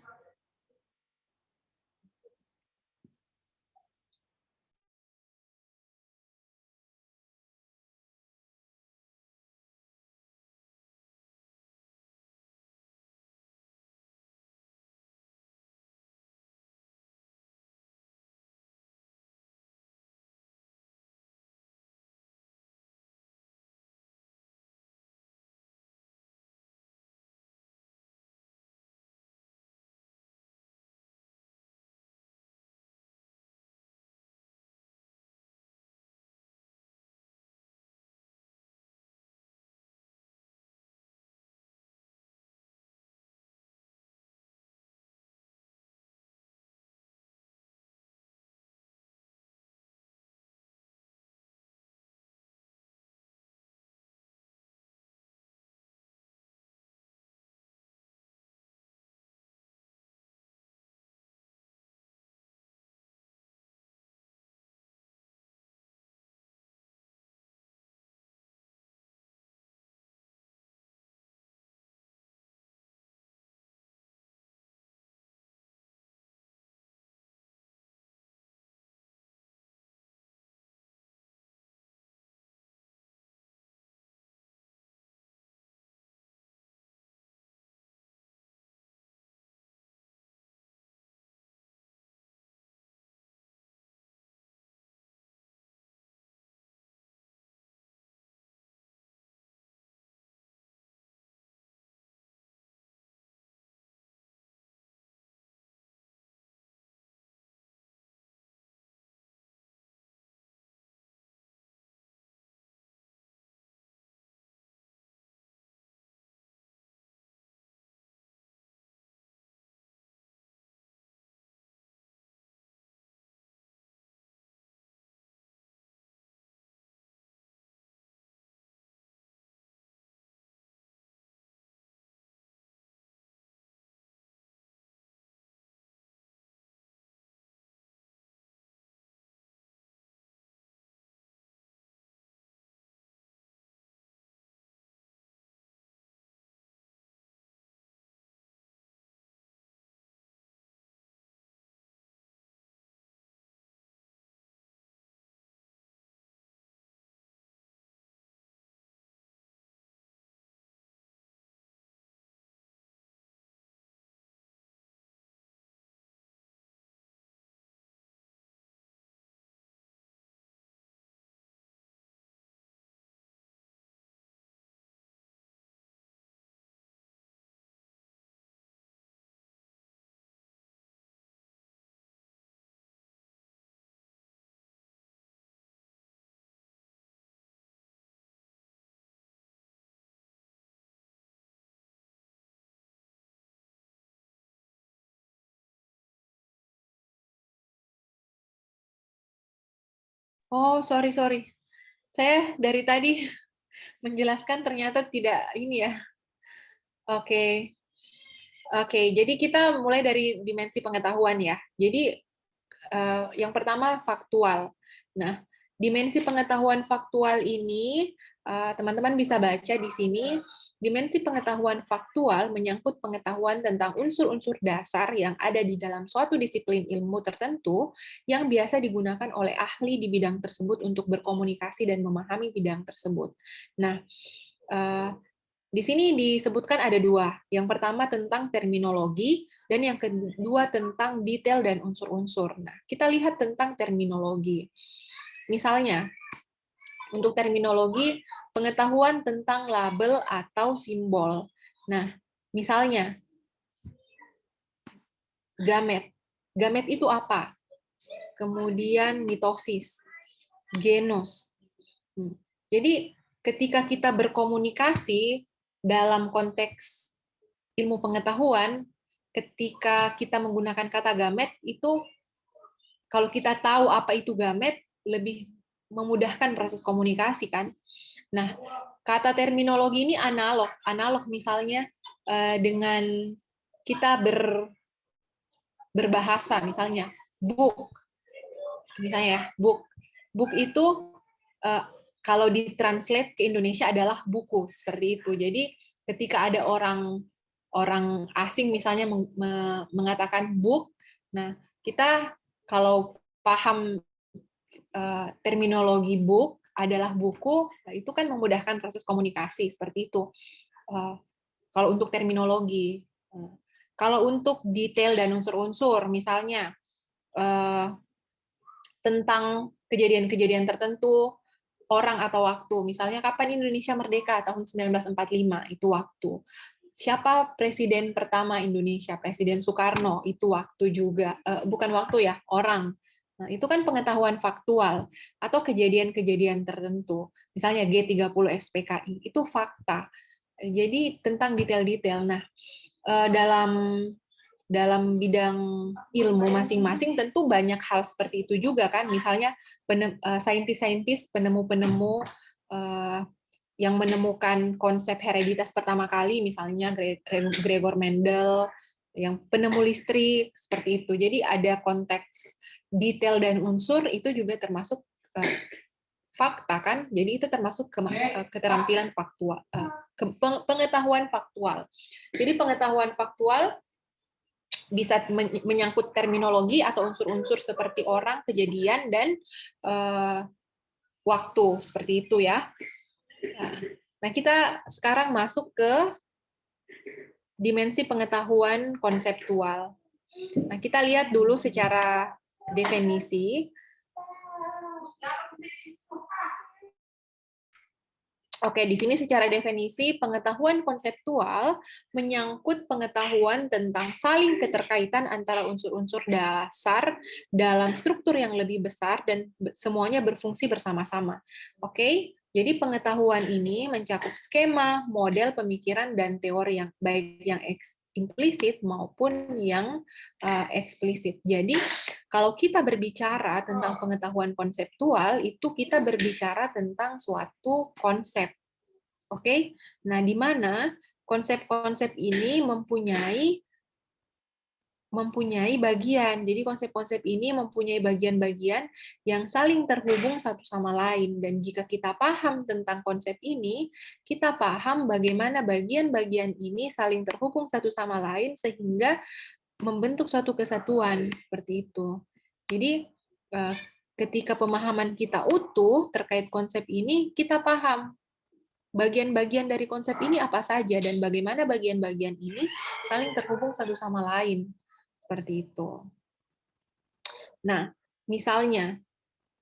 Oh, sorry, sorry. Saya dari tadi menjelaskan ternyata tidak ini ya. Oke. Oke, jadi kita mulai dari dimensi pengetahuan ya. Jadi yang pertama faktual. Nah, dimensi pengetahuan faktual ini teman-teman bisa baca di sini. Dimensi pengetahuan faktual menyangkut pengetahuan tentang unsur-unsur dasar yang ada di dalam suatu disiplin ilmu tertentu yang biasa digunakan oleh ahli di bidang tersebut untuk berkomunikasi dan memahami bidang tersebut. Nah, eh, di sini disebutkan ada dua. Yang pertama tentang terminologi, dan yang kedua tentang detail dan unsur-unsur. Nah, kita lihat tentang terminologi. Misalnya, untuk terminologi, pengetahuan tentang label atau simbol. Nah, misalnya, gamet. Gamet itu apa? Kemudian mitosis, genus. Jadi, ketika kita berkomunikasi dalam konteks ilmu pengetahuan, ketika kita menggunakan kata gamet, itu kalau kita tahu apa itu gamet, lebih memudahkan proses komunikasi kan. Nah, kata terminologi ini analog. Analog misalnya dengan kita berbahasa, misalnya book. Misalnya ya, book. Book itu kalau ditranslate ke Indonesia adalah buku, seperti itu. Jadi ketika ada orang asing misalnya mengatakan book, nah kita kalau paham terminologi book adalah buku, itu kan memudahkan proses komunikasi seperti itu. Kalau untuk terminologi, kalau untuk detail dan unsur-unsur, misalnya tentang kejadian-kejadian tertentu, orang atau waktu, misalnya kapan Indonesia merdeka tahun 1945, itu waktu. Siapa presiden pertama Indonesia? Presiden Soekarno, itu waktu juga. Bukan waktu ya, orang. Nah, itu kan pengetahuan faktual atau kejadian-kejadian tertentu. Misalnya G30 SPKI, itu fakta. Jadi tentang detail-detail. Nah, dalam bidang ilmu masing-masing tentu banyak hal seperti itu juga kan. Misalnya saintis-saintis, penemu-penemu yang menemukan konsep hereditas pertama kali, misalnya Gregor Mendel, yang penemu listrik, seperti itu. Jadi ada konteks detail dan unsur, itu juga termasuk fakta kan. Jadi itu termasuk keterampilan faktual, pengetahuan faktual. Jadi pengetahuan faktual bisa menyangkut terminologi atau unsur-unsur seperti orang, kejadian, dan waktu, seperti itu ya. Nah, kita sekarang masuk ke dimensi pengetahuan konseptual. Nah, kita lihat dulu secara definisi. Oke, di sini secara definisi, pengetahuan konseptual menyangkut pengetahuan tentang saling keterkaitan antara unsur-unsur dasar dalam struktur yang lebih besar dan semuanya berfungsi bersama-sama. Oke, jadi pengetahuan ini mencakup skema, model pemikiran, dan teori yang baik yang implisit maupun yang eksplisit. Jadi, kalau kita berbicara tentang pengetahuan konseptual, itu kita berbicara tentang suatu konsep. Oke? Nah, di mana konsep-konsep ini mempunyai bagian. Jadi konsep-konsep ini mempunyai bagian-bagian yang saling terhubung satu sama lain. Dan jika kita paham tentang konsep ini, kita paham bagaimana bagian-bagian ini saling terhubung satu sama lain sehingga membentuk suatu kesatuan, seperti itu. Jadi ketika pemahaman kita utuh terkait konsep ini, kita paham bagian-bagian dari konsep ini apa saja dan bagaimana bagian-bagian ini saling terhubung satu sama lain, seperti itu. Nah, misalnya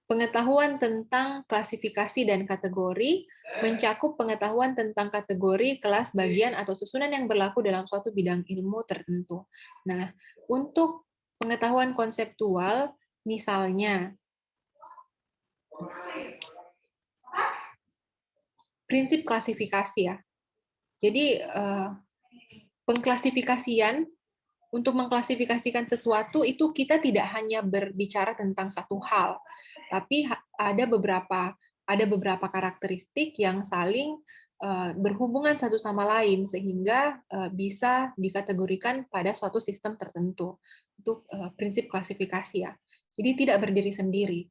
pengetahuan tentang klasifikasi dan kategori mencakup pengetahuan tentang kategori, kelas, bagian, atau susunan yang berlaku dalam suatu bidang ilmu tertentu. Nah, untuk pengetahuan konseptual, misalnya, prinsip klasifikasi ya. Jadi, pengklasifikasian, untuk mengklasifikasikan sesuatu itu kita tidak hanya berbicara tentang satu hal, tapi ada beberapa karakteristik yang saling berhubungan satu sama lain sehingga bisa dikategorikan pada suatu sistem tertentu. Untuk prinsip klasifikasi ya. Jadi tidak berdiri sendiri.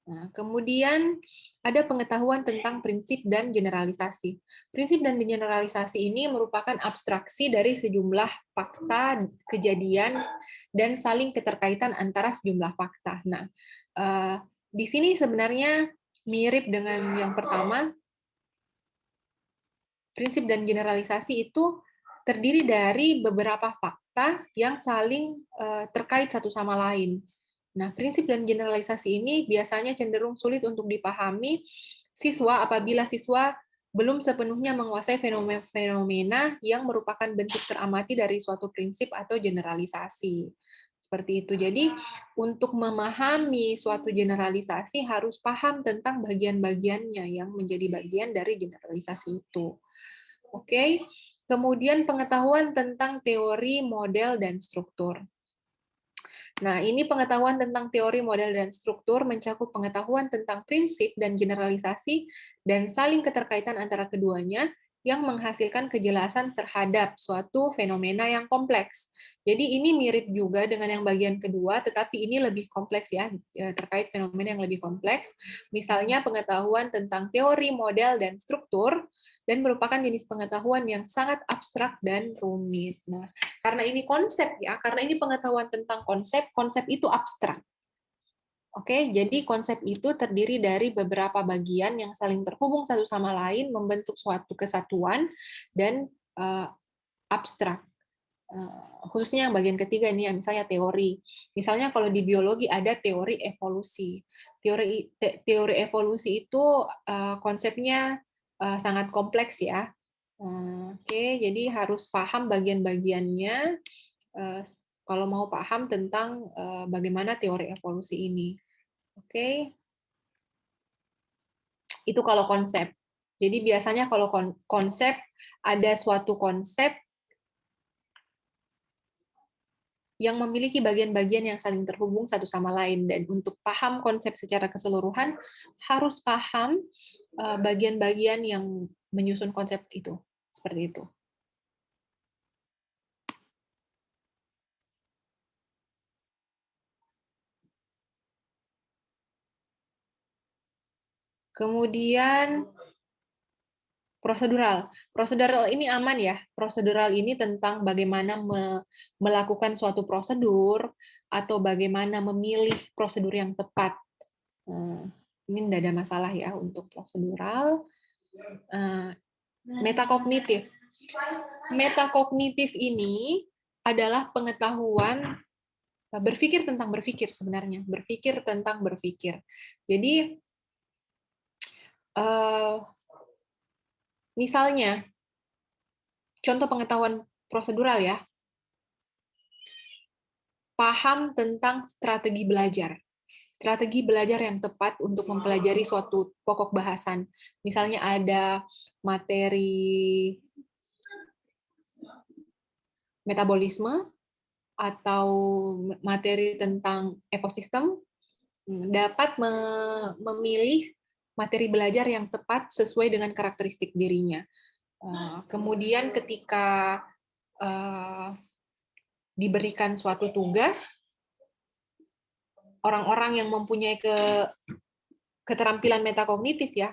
Nah, kemudian ada pengetahuan tentang prinsip dan generalisasi. Prinsip dan generalisasi ini merupakan abstraksi dari sejumlah fakta, kejadian, dan saling keterkaitan antara sejumlah fakta. Nah, di sini sebenarnya mirip dengan yang pertama. Prinsip dan generalisasi itu terdiri dari beberapa fakta yang saling terkait satu sama lain. Nah, prinsip dan generalisasi ini biasanya cenderung sulit untuk dipahami siswa apabila siswa belum sepenuhnya menguasai fenomena yang merupakan bentuk teramati dari suatu prinsip atau generalisasi. Seperti itu. Jadi, untuk memahami suatu generalisasi harus paham tentang bagian-bagiannya yang menjadi bagian dari generalisasi itu. Oke. Kemudian pengetahuan tentang teori, model, dan struktur. Nah, ini pengetahuan tentang teori, model, dan struktur mencakup pengetahuan tentang prinsip dan generalisasi dan saling keterkaitan antara keduanya yang menghasilkan kejelasan terhadap suatu fenomena yang kompleks. Jadi ini mirip juga dengan yang bagian kedua, tetapi ini lebih kompleks ya, terkait fenomena yang lebih kompleks. Misalnya pengetahuan tentang teori, model, dan struktur, dan merupakan jenis pengetahuan yang sangat abstrak dan rumit. Nah, karena ini konsep ya, karena ini pengetahuan tentang konsep, konsep itu abstrak. Oke, jadi konsep itu terdiri dari beberapa bagian yang saling terhubung satu sama lain, membentuk suatu kesatuan dan abstrak. Khususnya yang bagian ketiga ini, misalnya teori. Misalnya kalau di biologi ada teori evolusi. Teori evolusi itu konsepnya sangat kompleks ya. Oke, jadi harus paham bagian-bagiannya kalau mau paham tentang bagaimana teori evolusi ini. Oke, itu kalau konsep. Jadi biasanya kalau konsep, ada suatu konsep yang memiliki bagian-bagian yang saling terhubung satu sama lain. Dan untuk paham konsep secara keseluruhan, harus paham bagian-bagian yang menyusun konsep itu. Seperti itu. Kemudian prosedural. Prosedural ini aman ya. Prosedural ini tentang bagaimana melakukan suatu prosedur atau bagaimana memilih prosedur yang tepat. Ini tidak ada masalah ya untuk prosedural. Metakognitif. Metakognitif ini adalah pengetahuan berpikir tentang berpikir sebenarnya. Berpikir tentang berpikir. Jadi misalnya, contoh pengetahuan prosedural ya, paham tentang strategi belajar. Strategi belajar yang tepat untuk mempelajari suatu pokok bahasan. Misalnya ada materi metabolisme atau materi tentang ekosistem, dapat memilih materi belajar yang tepat sesuai dengan karakteristik dirinya. Kemudian ketika diberikan suatu tugas, orang-orang yang mempunyai keterampilan metakognitif ya,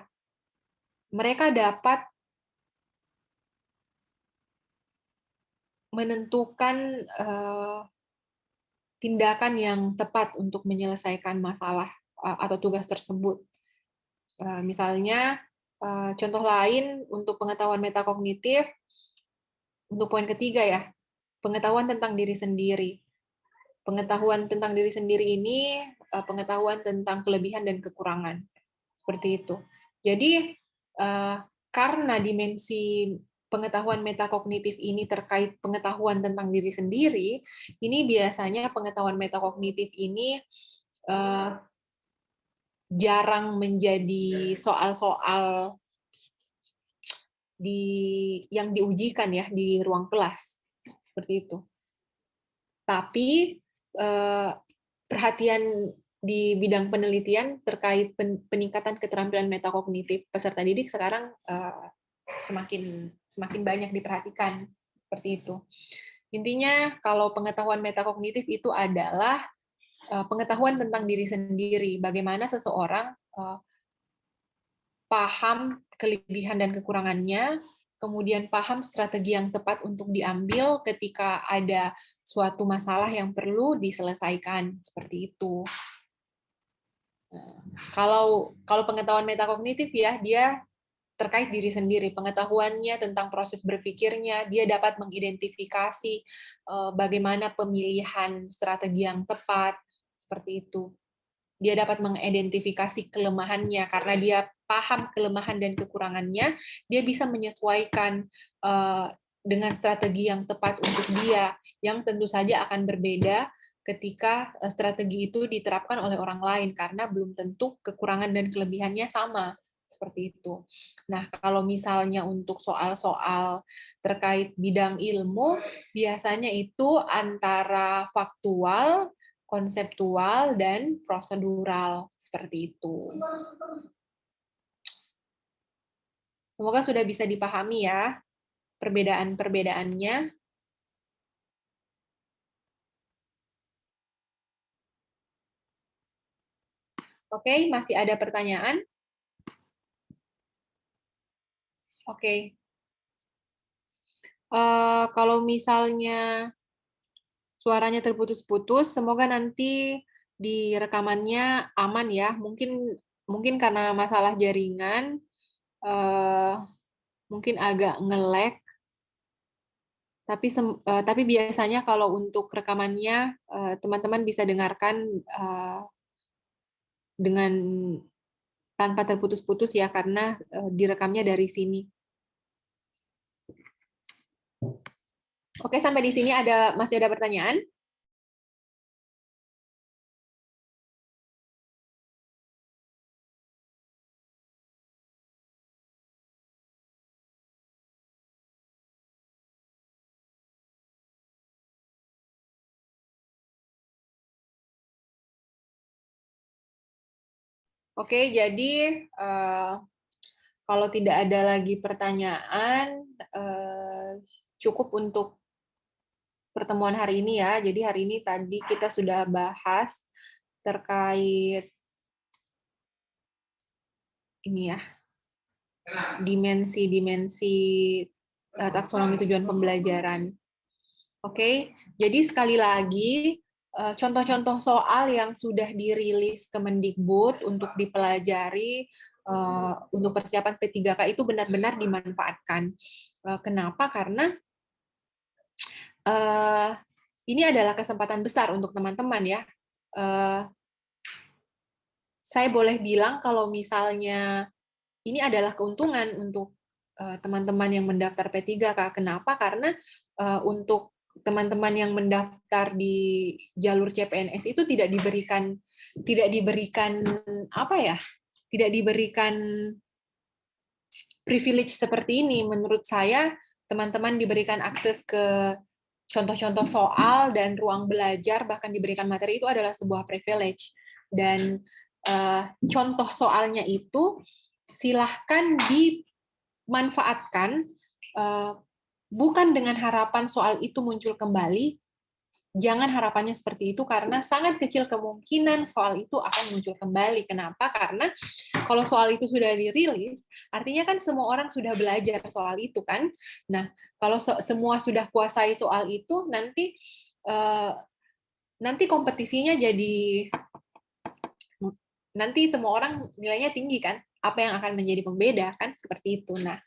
mereka dapat menentukan tindakan yang tepat untuk menyelesaikan masalah atau tugas tersebut. Misalnya, contoh lain untuk pengetahuan metakognitif, untuk poin ketiga ya, pengetahuan tentang diri sendiri. Pengetahuan tentang diri sendiri ini pengetahuan tentang kelebihan dan kekurangan. Seperti itu. Jadi, karena dimensi pengetahuan metakognitif ini terkait pengetahuan tentang diri sendiri, ini biasanya pengetahuan metakognitif ini jarang menjadi soal-soal yang diujikan ya di ruang kelas. Seperti itu. Tapi perhatian di bidang penelitian terkait peningkatan keterampilan metakognitif peserta didik sekarang semakin banyak diperhatikan seperti itu. Intinya kalau pengetahuan metakognitif itu adalah pengetahuan tentang diri sendiri, bagaimana seseorang paham kelebihan dan kekurangannya, kemudian paham strategi yang tepat untuk diambil ketika ada suatu masalah yang perlu diselesaikan, seperti itu. Kalau pengetahuan metakognitif ya, dia terkait diri sendiri, pengetahuannya tentang proses berpikirnya, dia dapat mengidentifikasi bagaimana pemilihan strategi yang tepat, seperti itu. Dia dapat mengidentifikasi kelemahannya, karena dia paham kelemahan dan kekurangannya, dia bisa menyesuaikan dengan strategi yang tepat untuk dia, yang tentu saja akan berbeda ketika strategi itu diterapkan oleh orang lain, karena belum tentu kekurangan dan kelebihannya sama, seperti itu. Nah, kalau misalnya untuk soal-soal terkait bidang ilmu, biasanya itu antara faktual, konseptual, dan prosedural, seperti itu. Semoga sudah bisa dipahami ya perbedaan-perbedaannya. Oke, masih ada pertanyaan? Oke. Kalau misalnya suaranya terputus-putus, semoga nanti di rekamannya aman ya. Mungkin karena masalah jaringan, mungkin agak nge-lag. Tapi biasanya kalau untuk rekamannya teman-teman bisa dengarkan dengan tanpa terputus-putus ya, karena direkamnya dari sini. Oke, sampai di sini masih ada pertanyaan? Oke, jadi kalau tidak ada lagi pertanyaan, cukup untuk pertemuan hari ini ya. Jadi hari ini tadi kita sudah bahas terkait ini ya, dimensi-dimensi taksonomi tujuan pembelajaran. Oke, jadi sekali lagi contoh-contoh soal yang sudah dirilis Kemendikbud untuk dipelajari untuk persiapan P3K itu benar-benar dimanfaatkan. Kenapa? Karena ini adalah kesempatan besar untuk teman-teman ya. Saya boleh bilang kalau misalnya ini adalah keuntungan untuk teman-teman yang mendaftar P3K. Kenapa? Karena untuk teman-teman yang mendaftar di jalur CPNS itu tidak diberikan apa ya? Tidak diberikan privilege seperti ini. Menurut saya, teman-teman diberikan akses ke contoh-contoh soal dan ruang belajar, bahkan diberikan materi, itu adalah sebuah privilege. Dan contoh soalnya itu silahkan dimanfaatkan, bukan dengan harapan soal itu muncul kembali. Jangan harapannya seperti itu, karena sangat kecil kemungkinan soal itu akan muncul kembali. Kenapa? Karena kalau soal itu sudah dirilis, artinya kan semua orang sudah belajar soal itu kan. Nah, kalau semua sudah kuasai soal itu, nanti kompetisinya jadi, nanti semua orang nilainya tinggi kan. Apa yang akan menjadi pembeda kan, seperti itu. Nah,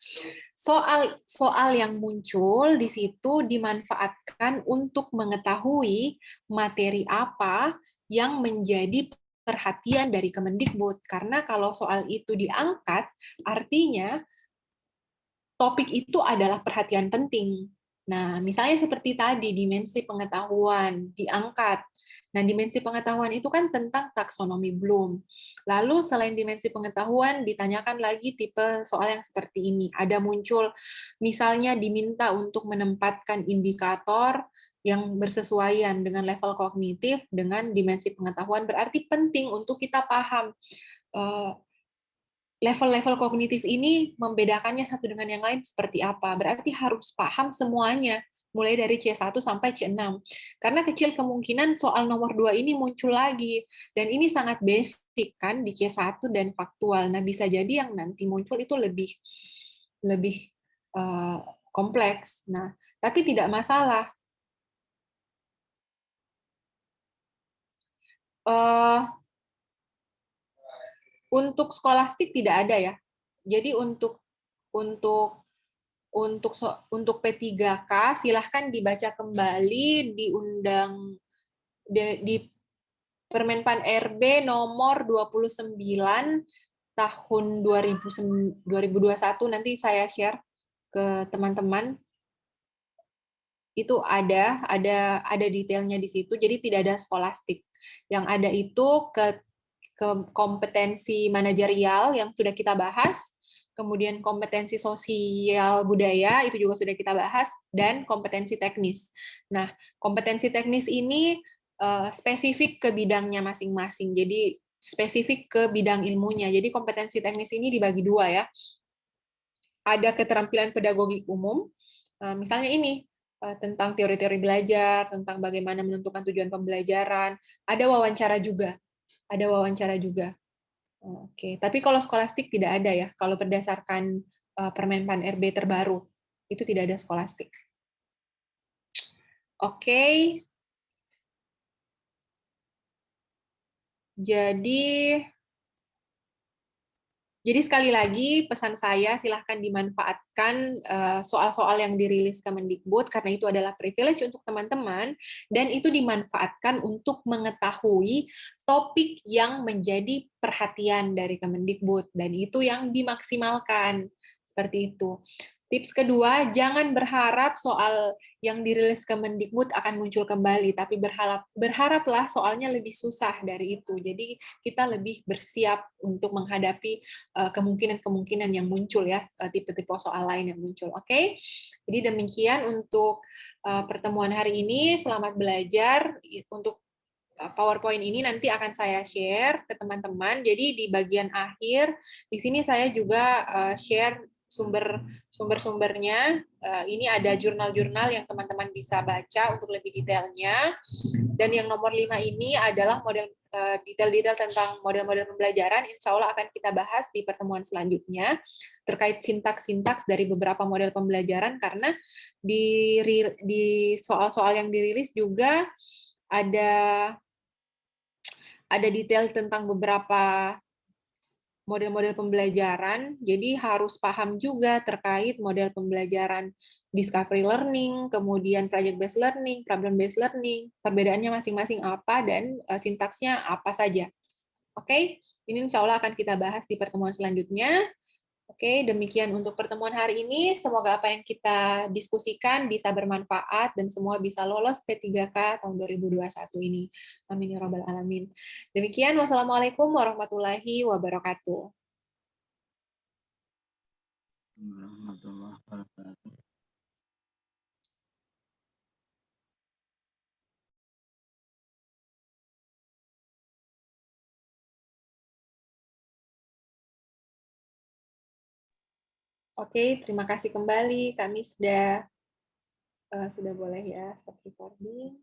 soal yang muncul di situ dimanfaatkan untuk mengetahui materi apa yang menjadi perhatian dari Kemendikbud. Karena kalau soal itu diangkat, artinya topik itu adalah perhatian penting. Nah, misalnya seperti tadi, dimensi pengetahuan diangkat. Nah, dimensi pengetahuan itu kan tentang taksonomi Bloom. Lalu selain dimensi pengetahuan, ditanyakan lagi tipe soal yang seperti ini. Ada muncul, misalnya diminta untuk menempatkan indikator yang bersesuaian dengan level kognitif, dengan dimensi pengetahuan. Berarti penting untuk kita paham level-level kognitif ini membedakannya satu dengan yang lain seperti apa. Berarti harus paham semuanya, mulai dari C1 sampai C6. Karena kecil kemungkinan soal nomor 2 ini muncul lagi. Dan ini sangat basic kan di C1 dan faktual. Nah, bisa jadi yang nanti muncul itu lebih kompleks. Nah, tapi tidak masalah. Untuk skolastik tidak ada ya. Jadi untuk P3K silahkan dibaca kembali di di Permenpan RB nomor 29 tahun 2021, nanti saya share ke teman-teman. Itu ada detailnya di situ, jadi tidak ada skolastik. Yang ada itu ke kompetensi manajerial yang sudah kita bahas, kemudian kompetensi sosial budaya itu juga sudah kita bahas, dan kompetensi teknis. Nah, kompetensi teknis ini spesifik ke bidangnya masing-masing, jadi spesifik ke bidang ilmunya. Jadi kompetensi teknis ini dibagi dua ya. Ada keterampilan pedagogik umum, misalnya ini tentang teori-teori belajar, tentang bagaimana menentukan tujuan pembelajaran. Ada wawancara juga. Oke, tapi kalau skolastik tidak ada ya. Kalau berdasarkan Permenpan RB terbaru, itu tidak ada skolastik. Oke. Jadi sekali lagi pesan saya, silahkan dimanfaatkan soal-soal yang dirilis Kemendikbud karena itu adalah privilege untuk teman-teman dan itu dimanfaatkan untuk mengetahui topik yang menjadi perhatian dari Kemendikbud dan itu yang dimaksimalkan seperti itu. Tips kedua, jangan berharap soal yang dirilis Kemendikbud akan muncul kembali, tapi berharaplah soalnya lebih susah dari itu. Jadi kita lebih bersiap untuk menghadapi kemungkinan-kemungkinan yang muncul ya, tipe-tipe soal lain yang muncul. Oke, jadi demikian untuk pertemuan hari ini. Selamat belajar. Untuk PowerPoint ini nanti akan saya share ke teman-teman. Jadi di bagian akhir, di sini saya juga share sumber-sumbernya. Ini ada jurnal-jurnal yang teman-teman bisa baca untuk lebih detailnya. Dan yang nomor 5 ini adalah model detail-detail tentang model-model pembelajaran. Insya Allah akan kita bahas di pertemuan selanjutnya terkait sintaks-sintaks dari beberapa model pembelajaran karena di soal-soal yang dirilis juga ada detail tentang beberapa model-model pembelajaran, jadi harus paham juga terkait model pembelajaran discovery learning, kemudian project-based learning, problem-based learning, perbedaannya masing-masing apa, dan sintaksnya apa saja. Oke, ini insya Allah akan kita bahas di pertemuan selanjutnya. Oke, demikian untuk pertemuan hari ini. Semoga apa yang kita diskusikan bisa bermanfaat dan semua bisa lolos P3K tahun 2021 ini. Amin ya rabbal alamin. Demikian, wassalamualaikum warahmatullahi wabarakatuh. Warahmatullahi wabarakatuh. Oke, terima kasih kembali. Kami sudah boleh ya stop recording.